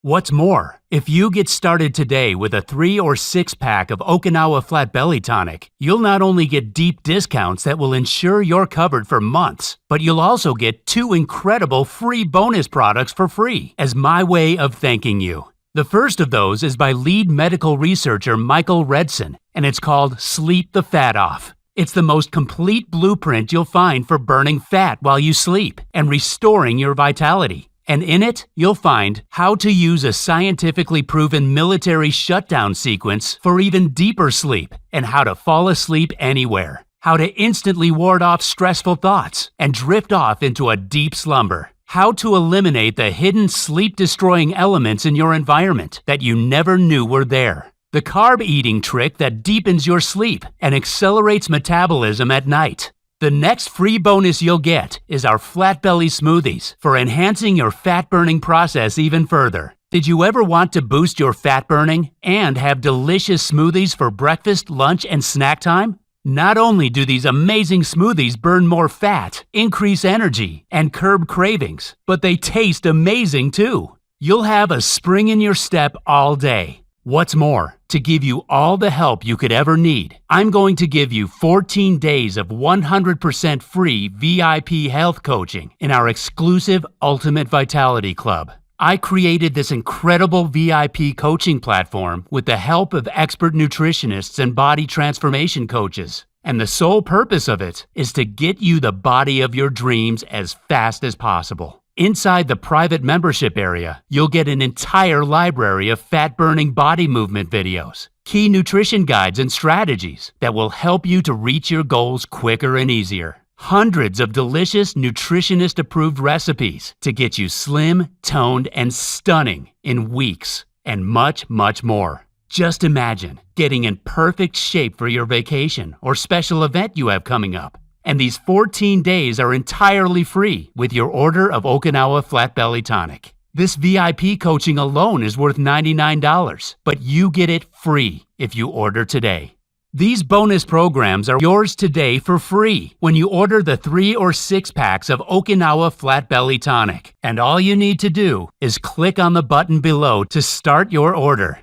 What's more, if you get started today with a 3 or 6 pack of Okinawa Flat Belly Tonic, you'll not only get deep discounts that will ensure you're covered for months, but you'll also get 2 incredible free bonus products for free as my way of thanking you. The first of those is by lead medical researcher Michael Redson, and it's called Sleep the Fat Off. It's the most complete blueprint you'll find for burning fat while you sleep and restoring your vitality. And in it, you'll find how to use a scientifically proven military shutdown sequence for even deeper sleep, and how to fall asleep anywhere, how to instantly ward off stressful thoughts and drift off into a deep slumber, how to eliminate the hidden sleep-destroying elements in your environment that you never knew were there, the carb eating trick that deepens your sleep and accelerates metabolism at night. The next free bonus you'll get is our flat belly smoothies for enhancing your fat burning process even further. Did you ever want to boost your fat burning and have delicious smoothies for breakfast, lunch, and snack time? Not only do these amazing smoothies burn more fat, increase energy, and curb cravings, but they taste amazing too. You'll have a spring in your step all day. What's more, to give you all the help you could ever need, I'm going to give you 14 days of 100% free VIP health coaching in our exclusive Ultimate Vitality Club. I created this incredible VIP coaching platform with the help of expert nutritionists and body transformation coaches. And the sole purpose of it is to get you the body of your dreams as fast as possible. Inside the private membership area, you'll get an entire library of fat-burning body movement videos, key nutrition guides and strategies that will help you to reach your goals quicker and easier. Hundreds of delicious nutritionist-approved recipes to get you slim, toned, and stunning in weeks, and much, much more. Just imagine getting in perfect shape for your vacation or special event you have coming up. And these 14 days are entirely free with your order of Okinawa Flat Belly Tonic. This VIP coaching alone is worth $99, but you get it free if you order today. These bonus programs are yours today for free when you order the 3 or 6 packs of Okinawa Flat Belly Tonic. And all you need to do is click on the button below to start your order.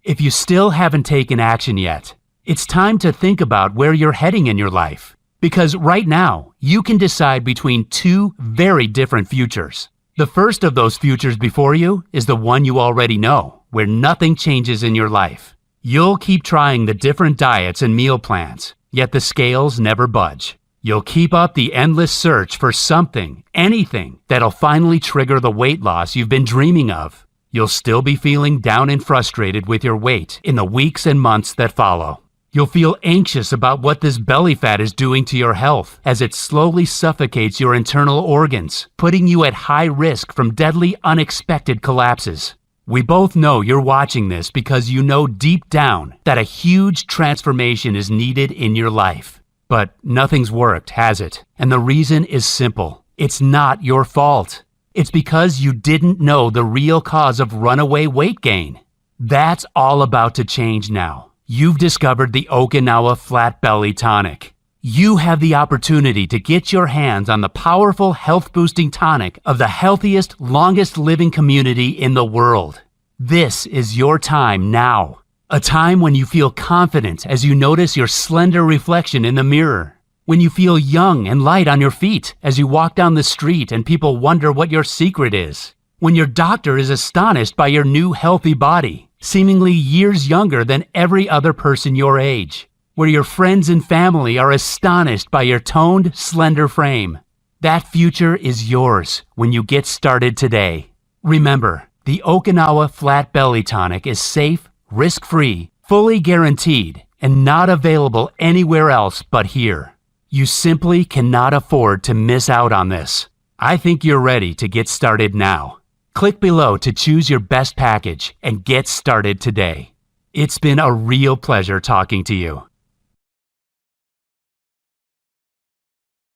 If you still haven't taken action yet, it's time to think about where you're heading in your life. Because right now, you can decide between 2 very different futures. The first of those futures before you is the one you already know, where nothing changes in your life. You'll keep trying the different diets and meal plans, yet the scales never budge. You'll keep up the endless search for something, anything, that'll finally trigger the weight loss you've been dreaming of. You'll still be feeling down and frustrated with your weight in the weeks and months that follow. You'll feel anxious about what this belly fat is doing to your health as it slowly suffocates your internal organs, putting you at high risk from deadly, unexpected collapses. We both know you're watching this because you know deep down that a huge transformation is needed in your life. But nothing's worked, has it? And the reason is simple. It's not your fault. It's because you didn't know the real cause of runaway weight gain. That's all about to change now. You've discovered the Okinawa Flat Belly Tonic. You have the opportunity to get your hands on the powerful health-boosting tonic of the healthiest, longest-living community in the world. This is your time now. A time when you feel confident as you notice your slender reflection in the mirror. When you feel young and light on your feet as you walk down the street and people wonder what your secret is. When your doctor is astonished by your new healthy body, seemingly years younger than every other person your age, where your friends and family are astonished by your toned, slender frame. That future is yours when you get started today. Remember, the Okinawa Flat Belly Tonic is safe, risk-free, fully guaranteed, and not available anywhere else but here. You simply cannot afford to miss out on this. I think you're ready to get started now. Click below to choose your best package and get started today. It's been a real pleasure talking to you.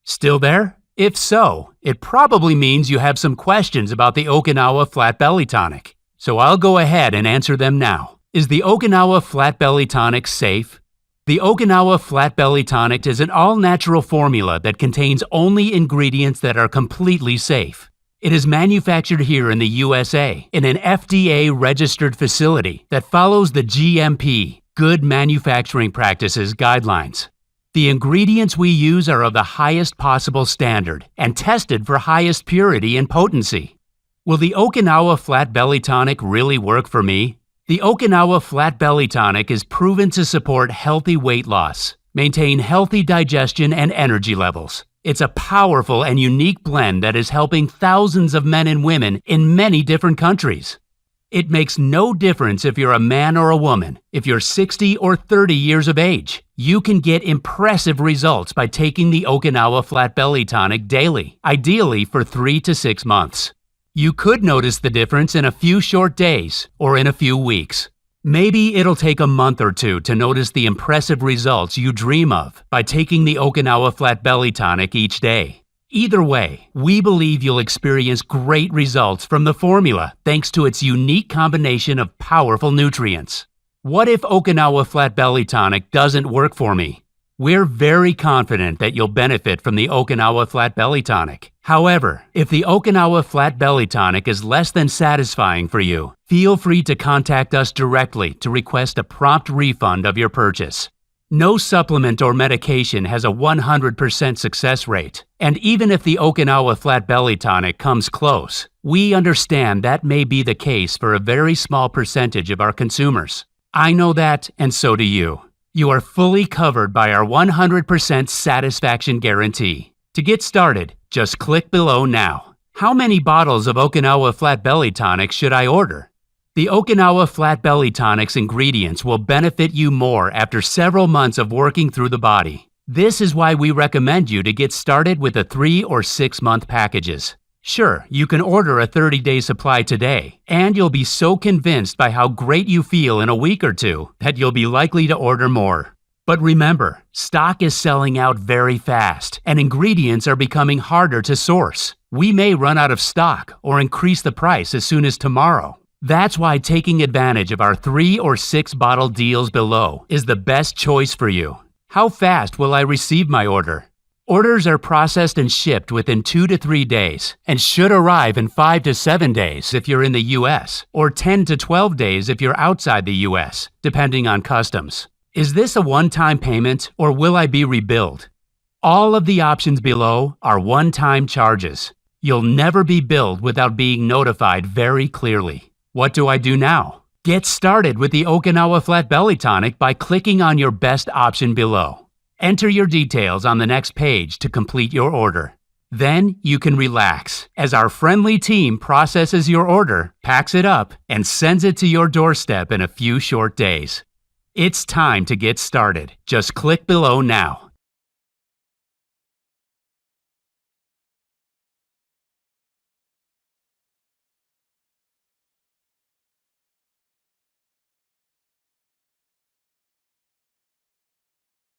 Still there? If so, it probably means you have some questions about the Okinawa Flat Belly Tonic. So I'll go ahead and answer them now. Is the Okinawa Flat Belly Tonic safe? The Okinawa Flat Belly Tonic is an all-natural formula that contains only ingredients that are completely safe. It is manufactured here in the USA in an FDA-registered facility that follows the GMP, Good Manufacturing Practices guidelines. The ingredients we use are of the highest possible standard and tested for highest purity and potency. Will the Okinawa Flat Belly Tonic really work for me? The Okinawa Flat Belly Tonic is proven to support healthy weight loss, maintain healthy digestion and energy levels. It's a powerful and unique blend that is helping thousands of men and women in many different countries. It makes no difference if you're a man or a woman, if you're 60 or 30 years of age. You can get impressive results by taking the Okinawa Flat Belly Tonic daily, ideally for 3 to 6 months. You could notice the difference in a few short days or in a few weeks. Maybe it'll take a month or two to notice the impressive results you dream of by taking the Okinawa Flat Belly Tonic each day. Either way, we believe you'll experience great results from the formula thanks to its unique combination of powerful nutrients. What if Okinawa Flat Belly Tonic doesn't work for me? We're very confident that you'll benefit from the Okinawa Flat Belly Tonic. However, if the Okinawa Flat Belly Tonic is less than satisfying for you, feel free to contact us directly to request a prompt refund of your purchase. No supplement or medication has a 100% success rate, and even if the Okinawa Flat Belly Tonic comes close, we understand that may be the case for a very small percentage of our consumers. I know that, and so do you. You are fully covered by our 100% satisfaction guarantee. To get started, just click below now. How many bottles of Okinawa Flat Belly Tonic should I order? The Okinawa Flat Belly Tonic's ingredients will benefit you more after several months of working through the body. This is why we recommend you to get started with the 3 or 6 month packages. Sure, you can order a 30-day supply today, and you'll be so convinced by how great you feel in a week or two that you'll be likely to order more. But remember, stock is selling out very fast, and ingredients are becoming harder to source. We may run out of stock or increase the price as soon as tomorrow. That's why taking advantage of our 3 or 6 bottle deals below is the best choice for you. How fast will I receive my order? Orders are processed and shipped within 2 to 3 days and should arrive in 5 to 7 days if you're in the US, or 10 to 12 days if you're outside the US, depending on customs. Is this a one-time payment or will I be rebilled? All of the options below are one-time charges. You'll never be billed without being notified very clearly. What do I do now? Get started with the Okinawa Flat Belly Tonic by clicking on your best option below. Enter your details on the next page to complete your order. Then you can relax as our friendly team processes your order, packs it up, and sends it to your doorstep in a few short days. It's time to get started. Just click below now.